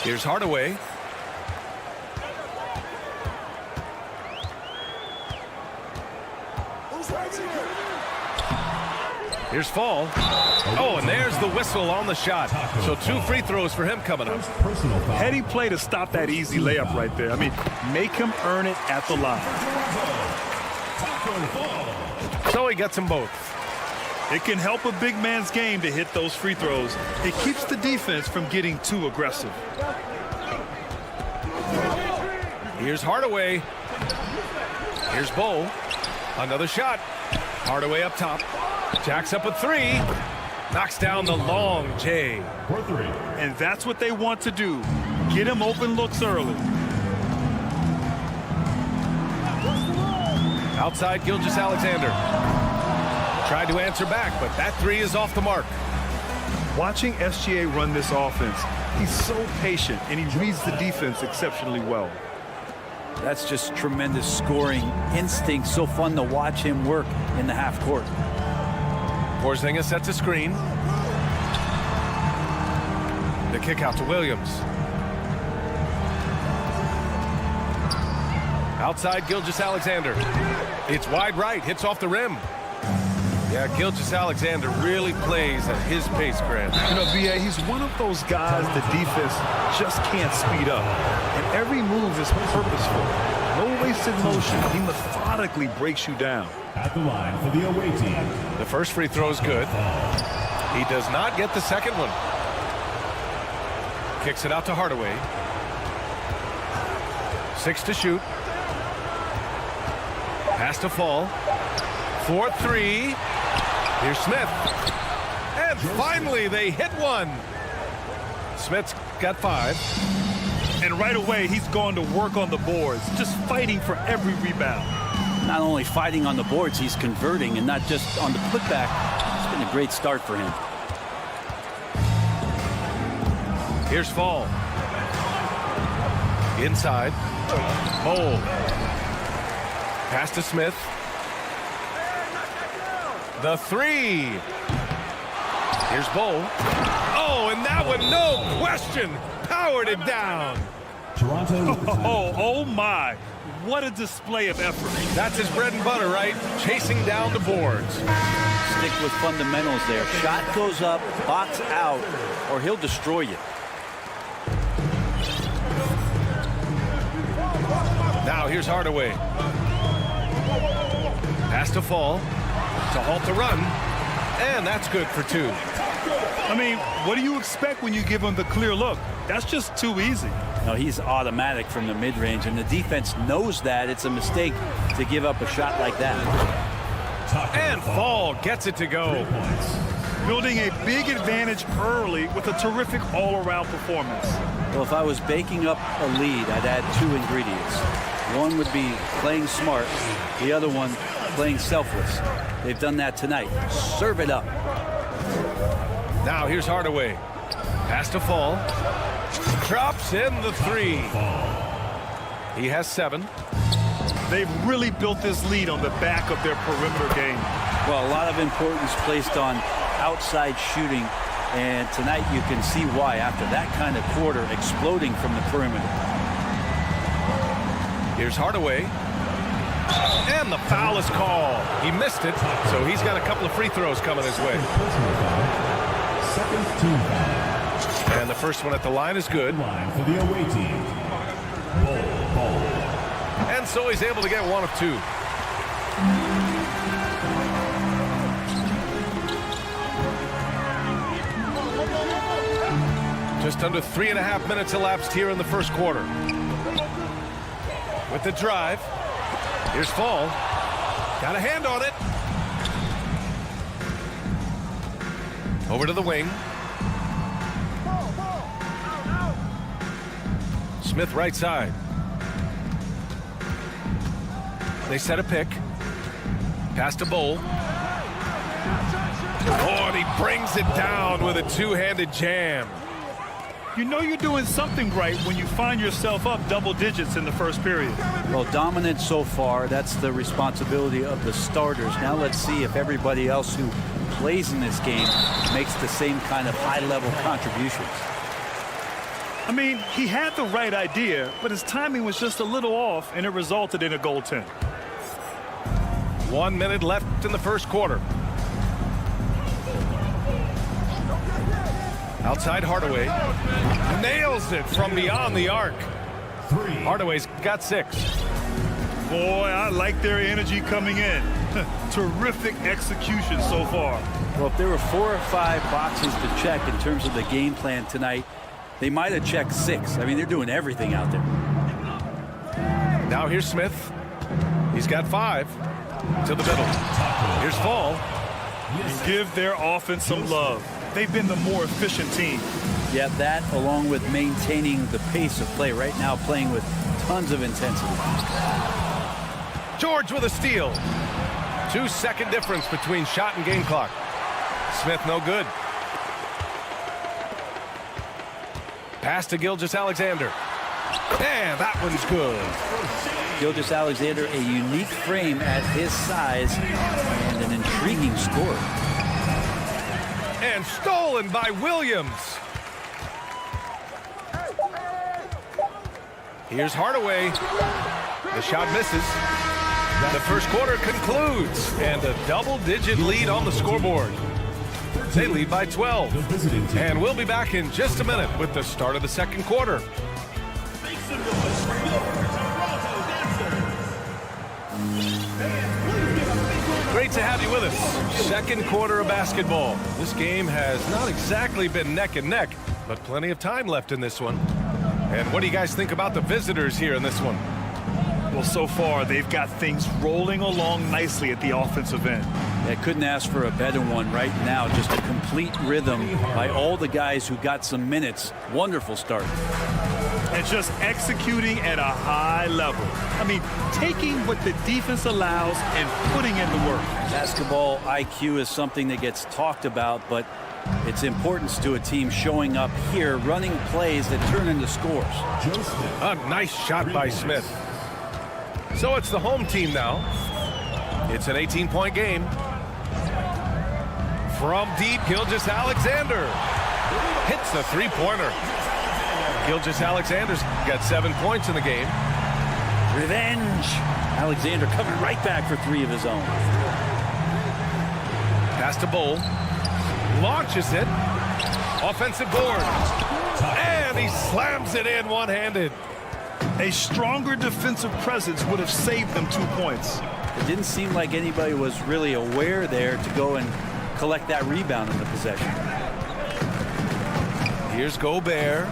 Here's Hardaway. Here's Fall. Oh, and there's the whistle on the shot. So 2 free throws for him coming up. Heady play to stop that easy layup right there. I mean, make him earn it at the line. So he gets them both. It can help a big man's game to hit those free throws. It keeps the defense from getting too aggressive. Here's Hardaway. Here's Bowl. Another shot. Hardaway up top. Jacks up a 3. Knocks down the long J. And that's what they want to do. Get him open looks early. Outside Gilgeous-Alexander. Tried to answer back, but that 3 is off the mark. Watching SGA run this offense, he's so patient and he reads the defense exceptionally well. That's just tremendous scoring instinct. So fun to watch him work in the half court. Porzingis sets a screen. The kick out to Williams. Outside Gilgeous-Alexander. It's wide right, hits off the rim. Yeah, Gilgeous-Alexander really plays at his pace, Grant. You know, B.A., he's one of those guys the defense just can't speed up. And every move is purposeful. No wasted motion. He methodically breaks you down. At the line for the away team. The first free throw is good. He does not get the second one. Kicks it out to Hardaway. 6 to shoot. Pass to Fall. 4-3. Here's Smith. And finally, they hit one. Smith's got 5. And right away, he's gone to work on the boards, just fighting for every rebound. Not only fighting on the boards, he's converting, and not just on the putback. It's been a great start for him. Here's Fall. Inside. Bowl. Pass to Smith. The 3. Here's Bowl. Oh, and that one, no question, powered it down. Toronto. Oh my. What a display of effort. That's his bread and butter, right? Chasing down the boards. Stick with fundamentals there. Shot goes up, box out, or he'll destroy you. Now here's Hardaway. Pass to Fall. To halt the run. And that's good for 2. I mean, what do you expect when you give him the clear look? That's just too easy. No, he's automatic from the mid-range, and the defense knows that it's a mistake to give up a shot like that. And Fall gets it to go. Building a big advantage early with a terrific all-around performance. Well, if I was baking up a lead, I'd add 2 ingredients. One would be playing smart. The other one, playing selfless. They've done that tonight. Serve it up. Now here's Hardaway. Pass to Fall. Drops in the 3. He has 7. They've really built this lead on the back of their perimeter game. Well, a lot of importance placed on outside shooting, and tonight you can see why after that kind of quarter exploding from the perimeter. Here's Hardaway. And the foul is called. He missed it, so he's got a couple of free throws coming his way. Second team foul. And the first one at the line is good. Line for the away team. Ball. And so he's able to get 1 of 2. Just under 3.5 minutes elapsed here in the first quarter. With the drive. Here's Fall. Got a hand on it. Over to the wing. Smith right side. They set a pick. Pass to Bowl. Oh, and he brings it down with a two-handed jam. You know you're doing something right when you find yourself up double digits in the first period. Well, dominant so far. That's the responsibility of the starters. Now let's see if everybody else who plays in this game makes the same kind of high-level contributions. I mean, he had the right idea, but his timing was just a little off, and it resulted in a goaltend. 1 minute left in the first quarter. Outside Hardaway. Nails it from beyond the arc. Hardaway's got 6. Boy, I like their energy coming in. Terrific execution so far. Well, if there were 4 or 5 boxes to check in terms of the game plan tonight, they might have checked 6. I mean, they're doing everything out there. Now here's Smith. He's got 5. To the middle. Here's Fall. Give their offense some love. They've been the more efficient team. Yeah, that along with maintaining the pace of play right now, playing with tons of intensity. George with a steal. 2-second difference between shot and game clock. Smith no good. Pass to Gilgeous-Alexander. And that one's good. Gilgeous-Alexander, a unique frame at his size and an intriguing score. And stolen by Williams. Here's Hardaway. The shot misses. The first quarter concludes, and a double-digit lead on the scoreboard. They lead by 12. And we'll be back in just a minute with the start of the second quarter. Great to have you with us. Second quarter of basketball. This game has not exactly been neck and neck, but plenty of time left in this one. And what do you guys think about the visitors here in this one? Well, so far, they've got things rolling along nicely at the offensive end. They couldn't ask for a better one right now. Just a complete rhythm by all the guys who got some minutes. Wonderful start. And just executing at a high level. I mean, taking what the defense allows and putting in the work. Basketball IQ is something that gets talked about, but its importance to a team showing up here, running plays that turn into scores. A nice shot by Smith. So it's the home team now. It's an 18-point game. From deep, Gilgeous-Alexander hits the three-pointer. Gilgeous-Alexander's got 7 points in the game. Revenge. Alexander coming right back for 3 of his own. Pass to Bowl. Launches it. Offensive board. And he slams it in one-handed. A stronger defensive presence would have saved them 2 points. It didn't seem like anybody was really aware there to go and collect that rebound in the possession. Here's Gobert.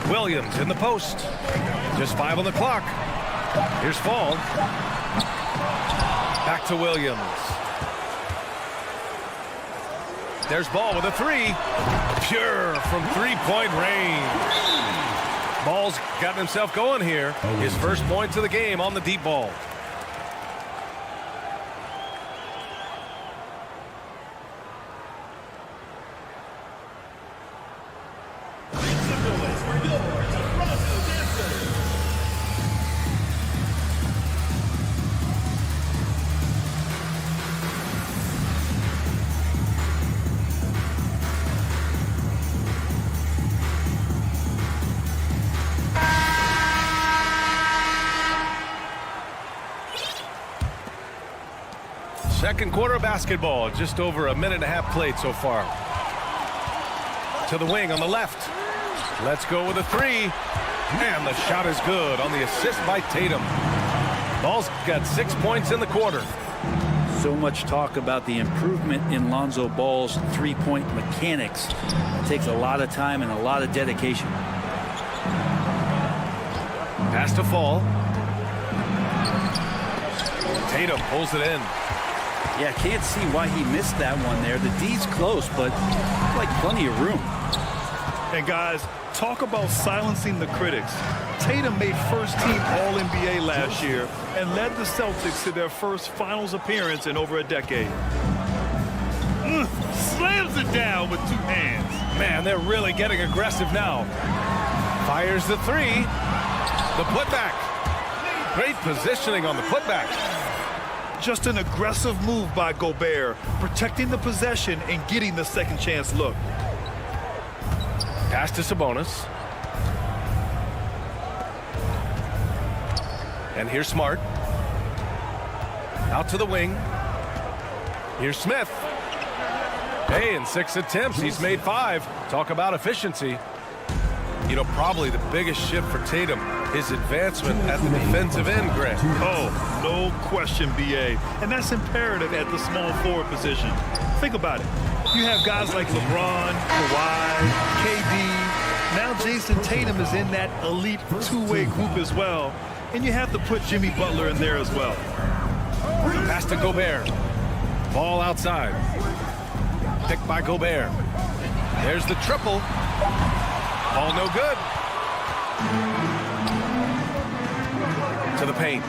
Williams in the post. Just 5 on the clock. Here's Fall. Back to Williams. There's Ball with a 3. Pure from three-point range. Ball's gotten himself going here. His first points of the game on the deep ball. Second quarter of basketball, just over a minute and a half played so far. To the wing on the left. Let's go with a 3. And the shot is good on the assist by Tatum. Ball's got 6 points in the quarter. So much talk about the improvement in Lonzo Ball's three-point mechanics. It takes a lot of time and a lot of dedication. Pass to Fall. Tatum pulls it in. Yeah, can't see why he missed that one there. The D's close, but like plenty of room. And guys, talk about silencing the critics. Tatum made first-team All-NBA last year and led the Celtics to their first finals appearance in over a decade. Slams it down with two hands. Man, they're really getting aggressive now. Fires the three. The putback. Great positioning on the putback. Just an aggressive move by Gobert, protecting the possession and getting the second chance look. Pass to Sabonis. And here's Smart. Out to the wing. Here's Smith. Hey, in 6 attempts, he's made 5. Talk about efficiency. You know, probably the biggest shift for Tatum, his advancement at the defensive end, Grant. Oh, no question, B.A. And that's imperative at the small forward position. Think about it. You have guys like LeBron, Kawhi, KD. Now Jason Tatum is in that elite two-way group as well. And you have to put Jimmy Butler in there as well. Pass to Gobert. Ball outside. Picked by Gobert. There's the triple. Ball no good. To the paint.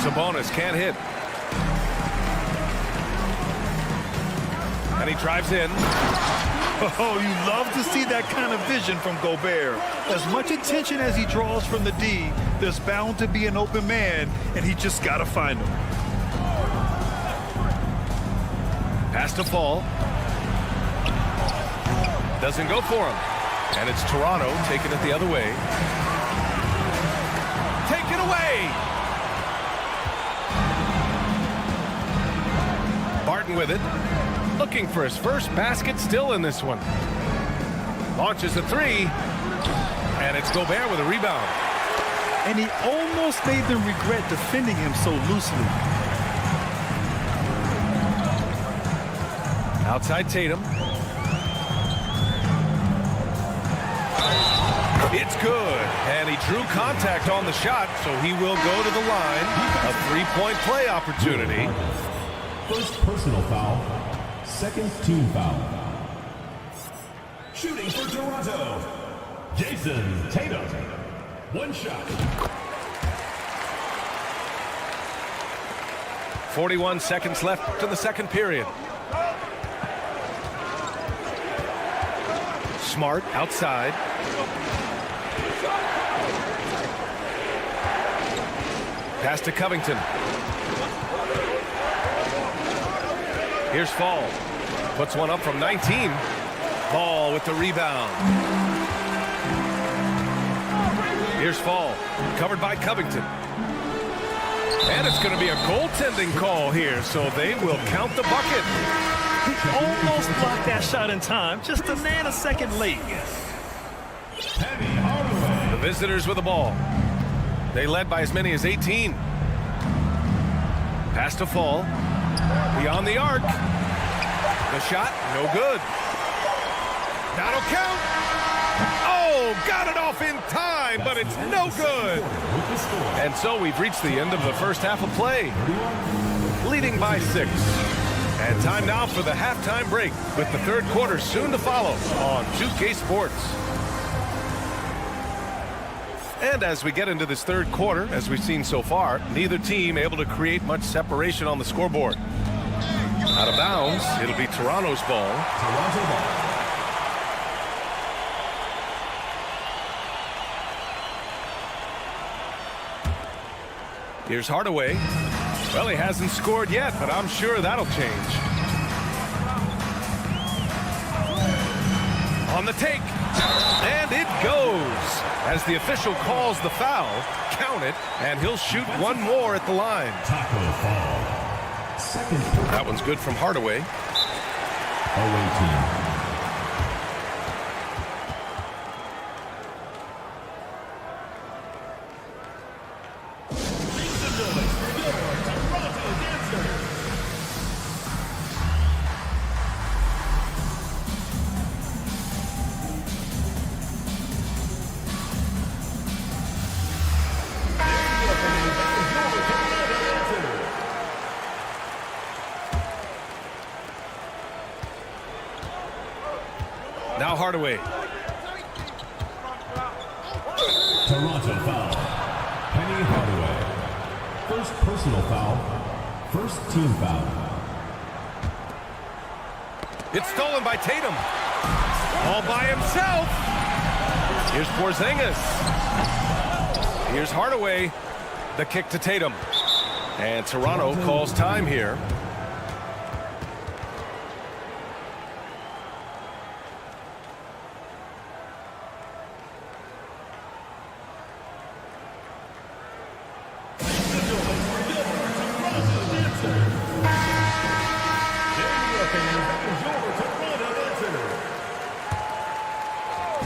Sabonis can't hit. And he drives in. Oh, you love to see that kind of vision from Gobert. As much attention as he draws from the D, there's bound to be an open man, and he just got to find him. Pass to Fall. Doesn't go for him. And it's Toronto taking it the other way. Take it away! Barton with it. Looking for his first basket still in this one. Launches a three. And it's Gobert with a rebound. And he almost made them regret defending him so loosely. Outside Tatum. It's good. And he drew contact on the shot, so he will go to the line. A three-point play opportunity. First personal foul. Second team foul. Shooting for Toronto, Jason Tatum. One shot. 41 seconds left to the second period. Smart outside. Pass to Covington. Here's Fall. Puts one up from 19. Ball with the rebound. Here's Fall. Covered by Covington. And it's going to be a goaltending call here, so they will count the bucket. He almost blocked that shot in time, just a nanosecond late. The visitors with the ball. They led by as many as 18. Pass to Fall. Beyond the arc. The shot, no good. That'll count. Oh, got it off in time, but it's no good. And so we've reached the end of the first half of play. Leading by 6. And time now for the halftime break, with the third quarter soon to follow on 2K Sports. And as we get into this third quarter, as we've seen so far, neither team able to create much separation on the scoreboard. Out of bounds, it'll be Toronto's ball. Toronto ball. Here's Hardaway. Well, he hasn't scored yet, but I'm sure that'll change. On the take. And it goes. As the official calls the foul, count it, and he'll shoot one more at the line. Taco Fall. Second. That one's good from Hardaway. Away team. Now Hardaway. Toronto foul. Penny Hardaway. First personal foul. First team foul. It's stolen by Tatum. All by himself. Here's Porzingis. Here's Hardaway. The kick to Tatum. And Toronto calls time here.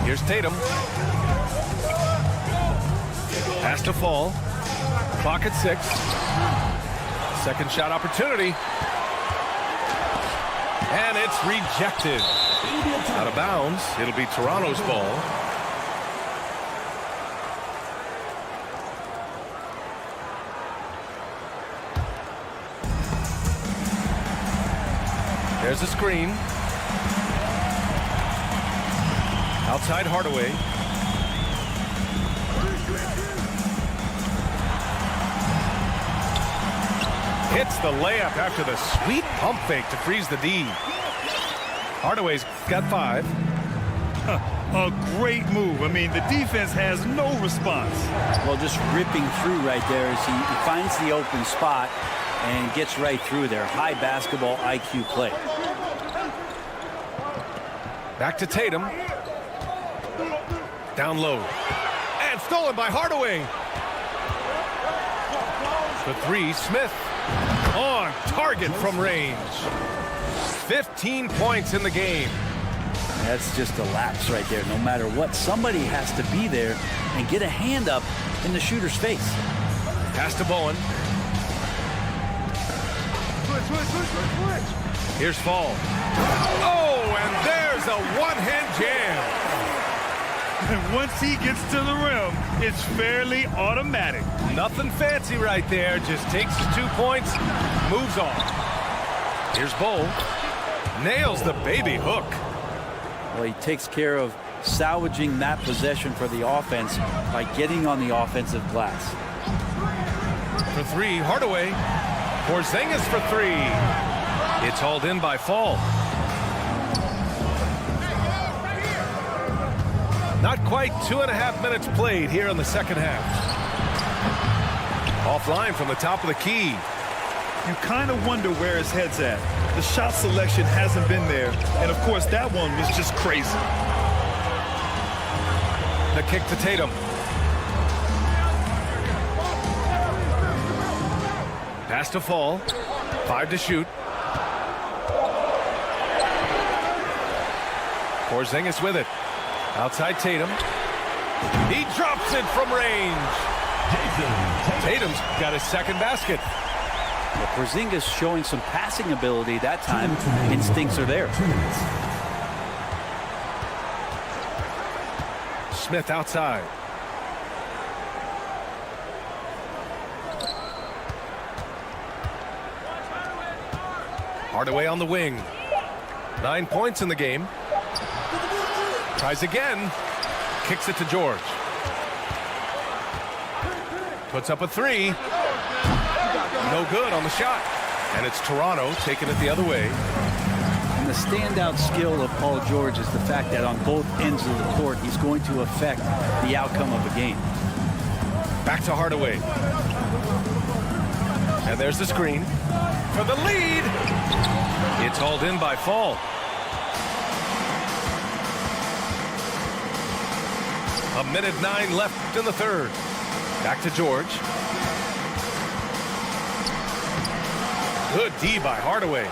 Here's Tatum. Has to fall. Clock at 6. Second shot opportunity. And it's rejected. Out of bounds. It'll be Toronto's ball. There's a screen. Outside Hardaway. Hits the layup after the sweet pump fake to freeze the D. Hardaway's got 5. A great move. I mean, the defense has no response. Well, just ripping through right there as he finds the open spot and gets right through there. High basketball IQ play. Back to Tatum. Down low. And stolen by Hardaway. The 3, Smith. On target from range. 15 points in the game. That's just a lapse right there. No matter what, somebody has to be there and get a hand up in the shooter's face. Pass to Bowen. Here's Fall. Oh, and there's a one-hand jam. And once he gets to the rim, it's fairly automatic. Nothing fancy right there. Just takes the 2 points, moves on. Here's Bowl. Nails the baby hook. Well, he takes care of salvaging that possession for the offense by getting on the offensive glass. For 3, Hardaway. Porzingis for 3. It's hauled in by Fall. Not quite 2.5 minutes played here in the second half. Offline from the top of the key. You kind of wonder where his head's at. The shot selection hasn't been there. And, of course, that one was just crazy. The kick to Tatum. Pass to Fall. 5 to shoot. Porzingis with it. Outside Tatum. He drops it from range. Tatum's got his second basket. Well, Porzingis showing some passing ability that time. Instincts are there. Smith outside. Hardaway on the wing. 9 points in the game. Tries again. Kicks it to George. Puts up a 3. No good on the shot. And it's Toronto taking it the other way. And the standout skill of Paul George is the fact that on both ends of the court, he's going to affect the outcome of a game. Back to Hardaway. And there's the screen for the lead. It's hauled in by Fall. A minute 9 left in the third. Back to George. Good D by Hardaway.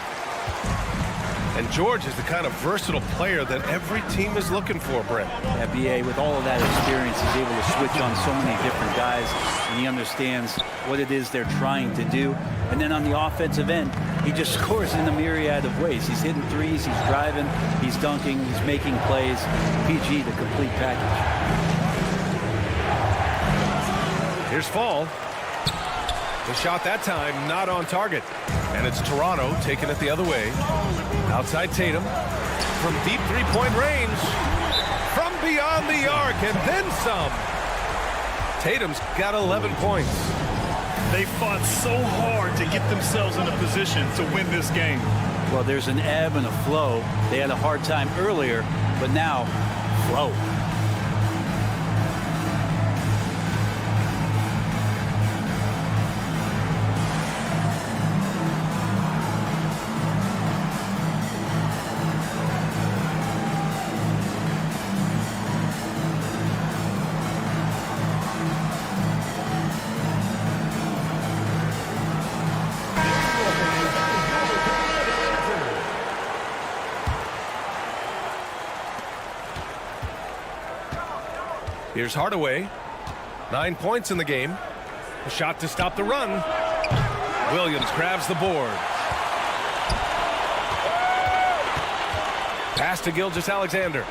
And George is the kind of versatile player that every team is looking for, Brett. BA, with all of that experience, he's able to switch on so many different guys, and he understands what it is they're trying to do. And then on the offensive end, he just scores in a myriad of ways. He's hitting threes, he's driving, he's dunking, he's making plays. PG, the complete package. Here's Fall. The shot that time not on target. And it's Toronto taking it the other way. Outside Tatum. from deep three-point range. From beyond the arc and then some. Tatum's got 11 points. They fought so hard to get themselves in a position to win this game. Well, there's an ebb and a flow. They had a hard time earlier, but now, flow. Here's Hardaway. 9 points in the game. A shot to stop the run. Williams grabs the board. Pass to Gilgeous-Alexander.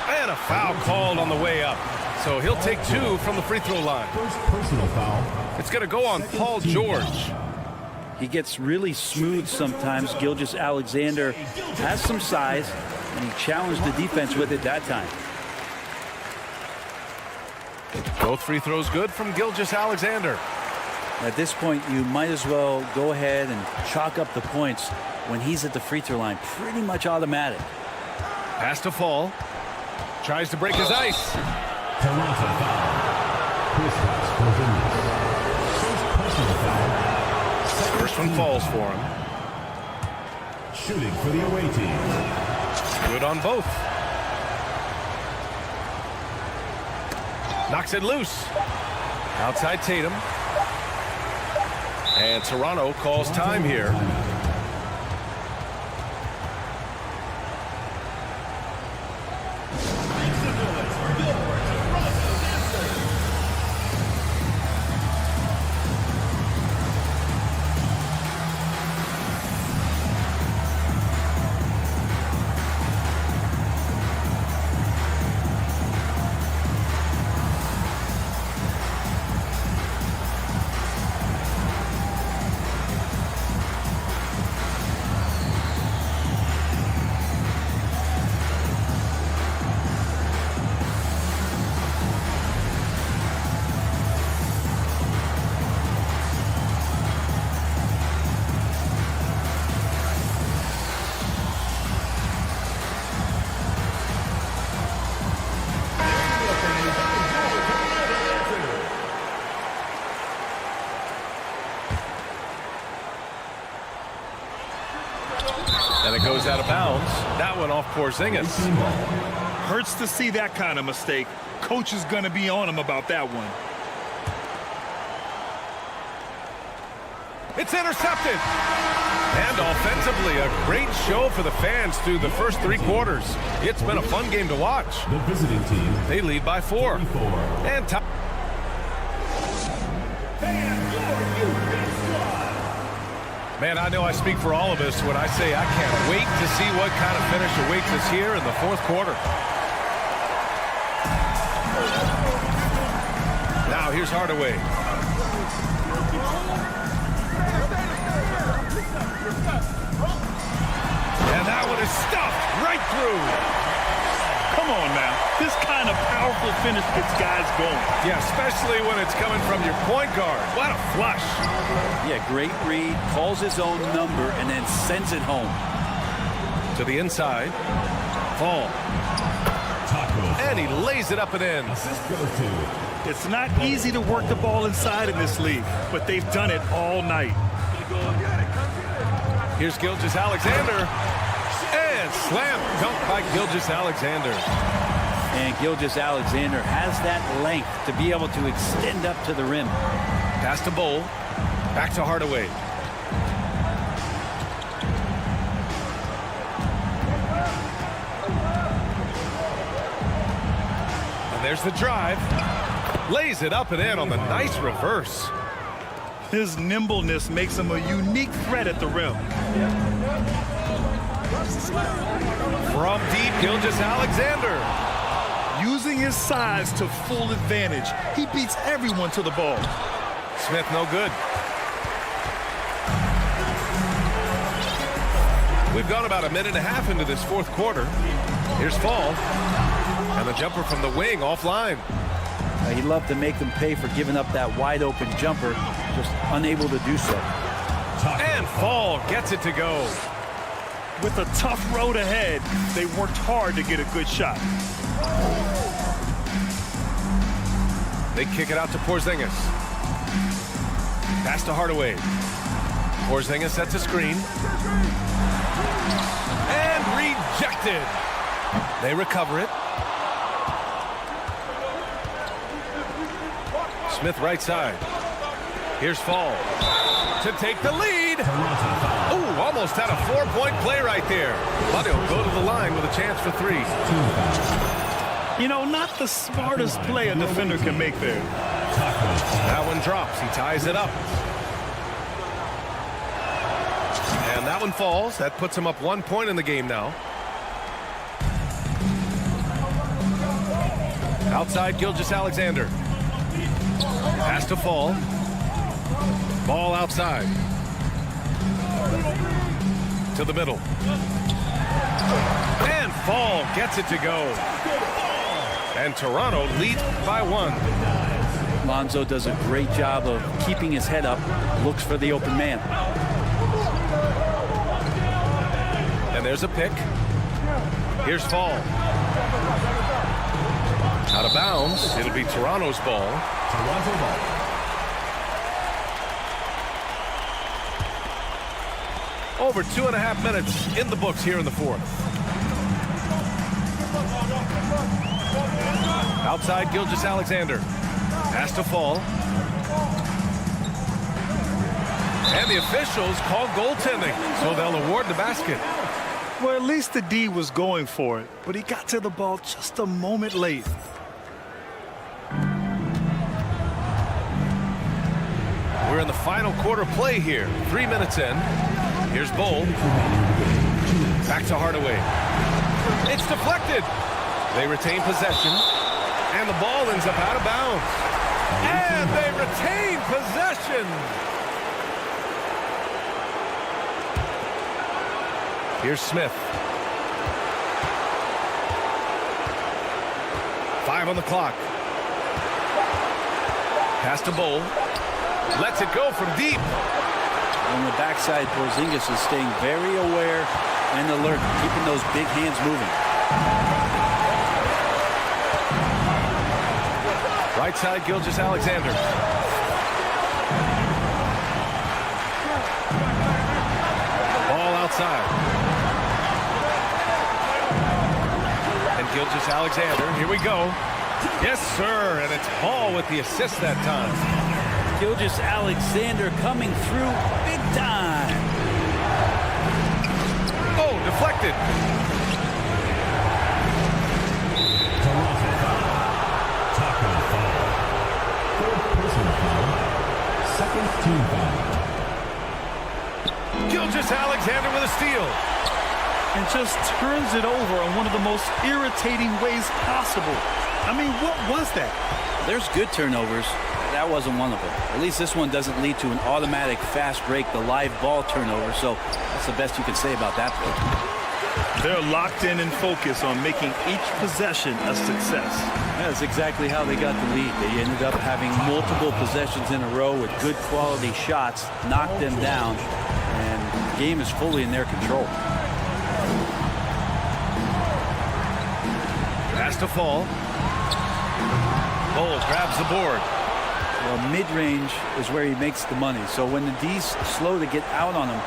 And a foul called on the way up. So he'll take 2 from the free throw line. First personal foul. It's going to go on Paul George. He gets really smooth sometimes. Gilgeous-Alexander has some size, and he challenged the defense with it that time. Both free throws good from Gilgeous-Alexander. At this point, you might as well go ahead and chalk up the points when he's at the free throw line. Pretty much automatic. Pass to Fall. Tries to break his ice. Toronto foul. Kristaps Porzingis. First personal foul. First one falls for him. Shooting for the away team. Good on both. Knocks it loose. Outside Tatum. And Toronto calls time here. And it goes out of bounds. That one off Porzingis. Hurts to see that kind of mistake. Coach is going to be on him about that one. It's intercepted. And offensively, a great show for the fans through the first 3 quarters. It's been a fun game to watch. The visiting team. They lead by 4. And top. Man, I know I speak for all of us when I say I can't wait to see what kind of finish awaits us here in the 4th quarter. Now here's Hardaway. And that one is stuffed right through. Come on now. This kind of powerful finish gets guys going. Yeah, especially when it's coming from your point guard. What a flush. Yeah, great read. Calls his own number and then sends it home. To the inside. Fall. And he lays it up and in. It's not easy to work the ball inside in this league, but they've done it all night. Here's Gilgeous-Alexander. And slam dunk by Gilgeous-Alexander. And Gilgeous-Alexander has that length to be able to extend up to the rim. Pass to Bowl. Back to Hardaway. And there's the drive. Lays it up and in on the nice reverse. His nimbleness makes him a unique threat at the rim. From deep, Gilgeous-Alexander. Using his size to full advantage. He beats everyone to the ball. Smith no good. We've gone about a minute and a half into this fourth quarter. Here's Fall. And the jumper from the wing offline. He'd love to make them pay for giving up that wide open jumper, just unable to do so. And Fall gets it to go. With a tough road ahead, they worked hard to get a good shot. They kick it out to Porzingis. Pass to Hardaway. Porzingis sets a screen. And rejected. They recover it. Smith right side. Here's Fall to take the lead. Ooh, almost had a 4-point play right there. But he'll go to the line with a chance for 3. You know, not the smartest play a defender can make there. That one drops. He ties it up. And that one falls. That puts him up 1 point in the game now. Outside, Gilgeous-Alexander. Has to Fall. Ball outside. To the middle. And Fall gets it to go. And Toronto leads by 1. Lonzo does a great job of keeping his head up, looks for the open man. And there's a pick. Here's Fall. Out of bounds. It'll be Toronto's ball. Toronto ball. Over 2.5 minutes in the books here in the fourth. Outside, Gilgeous-Alexander. Has to Fall. And the officials call goaltending, so they'll award the basket. Well, at least the D was going for it, but he got to the ball just a moment late. We're in the final quarter play here. 3 minutes in. Here's Bull. Back to Hardaway. It's deflected. They retain possession. And the ball ends up out of bounds. And they retain possession. Here's Smith. 5 on the clock. Pass to Bull. Lets it go from deep. On the backside, Porzingis is staying very aware and alert, keeping those big hands moving. Right side, Gilgeous-Alexander. Ball outside. And Gilgeous-Alexander, here we go. Yes, sir, and it's Hall with the assist that time. Gilgeous-Alexander coming through big time. Oh, deflected. Gilgeous-Alexander with a steal. And just turns it over on one of the most irritating ways possible. I mean, what was that? There's good turnovers. That wasn't one of them. At least this one doesn't lead to an automatic fast break, the live ball turnover, so that's the best you can say about that play. They're locked in and focused on making each possession a success. That's exactly how they got the lead. They ended up having multiple possessions in a row with good quality shots, knocked them down, and the game is fully in their control. Pass to Fall. Bull grabs the board. Well, mid-range is where he makes the money. So when the D's slow to get out on him,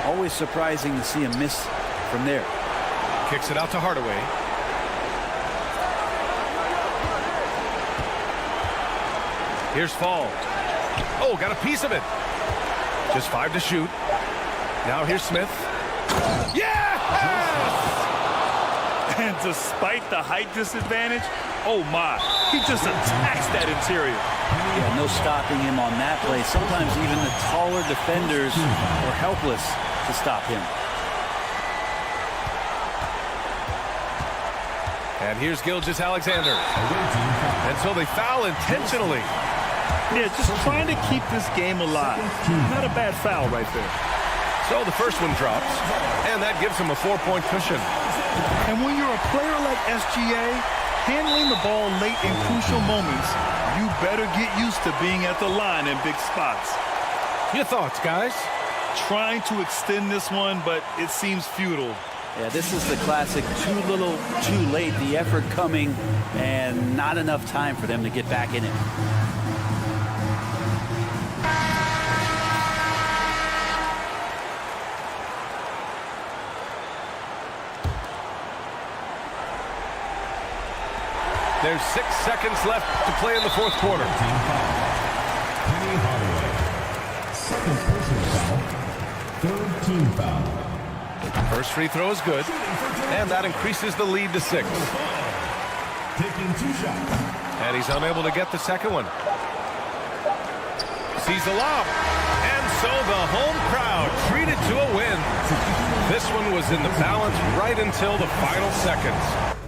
always surprising to see him miss from there. Kicks it out to Hardaway. Here's Fall. Oh, got a piece of it. Just 5 to shoot. Now here's Smith. Yes! And despite the height disadvantage, oh my, he just attacks that interior. Yeah, no stopping him on that play. Sometimes even the taller defenders are helpless to stop him. And here's Gilgeous-Alexander. And so they foul intentionally. Yeah, just trying to keep this game alive. Not a bad foul right there. So the first one drops, and that gives him a 4-point cushion. And when you're a player like SGA, handling the ball late in crucial moments, you better get used to being at the line in big spots. Your thoughts, guys? Trying to extend this one, but it seems futile. Yeah, this is the classic too little, too late. The effort coming and not enough time for them to get back in it. There's 6 seconds left to play in the fourth quarter. Penny Hardaway. Second personal foul. Third team foul. First free throw is good, and that increases the lead to 6. Taking 2 shots. And he's unable to get the second one. Sees the lob, and so the home crowd treated to a win. This one was in the balance right until the final seconds.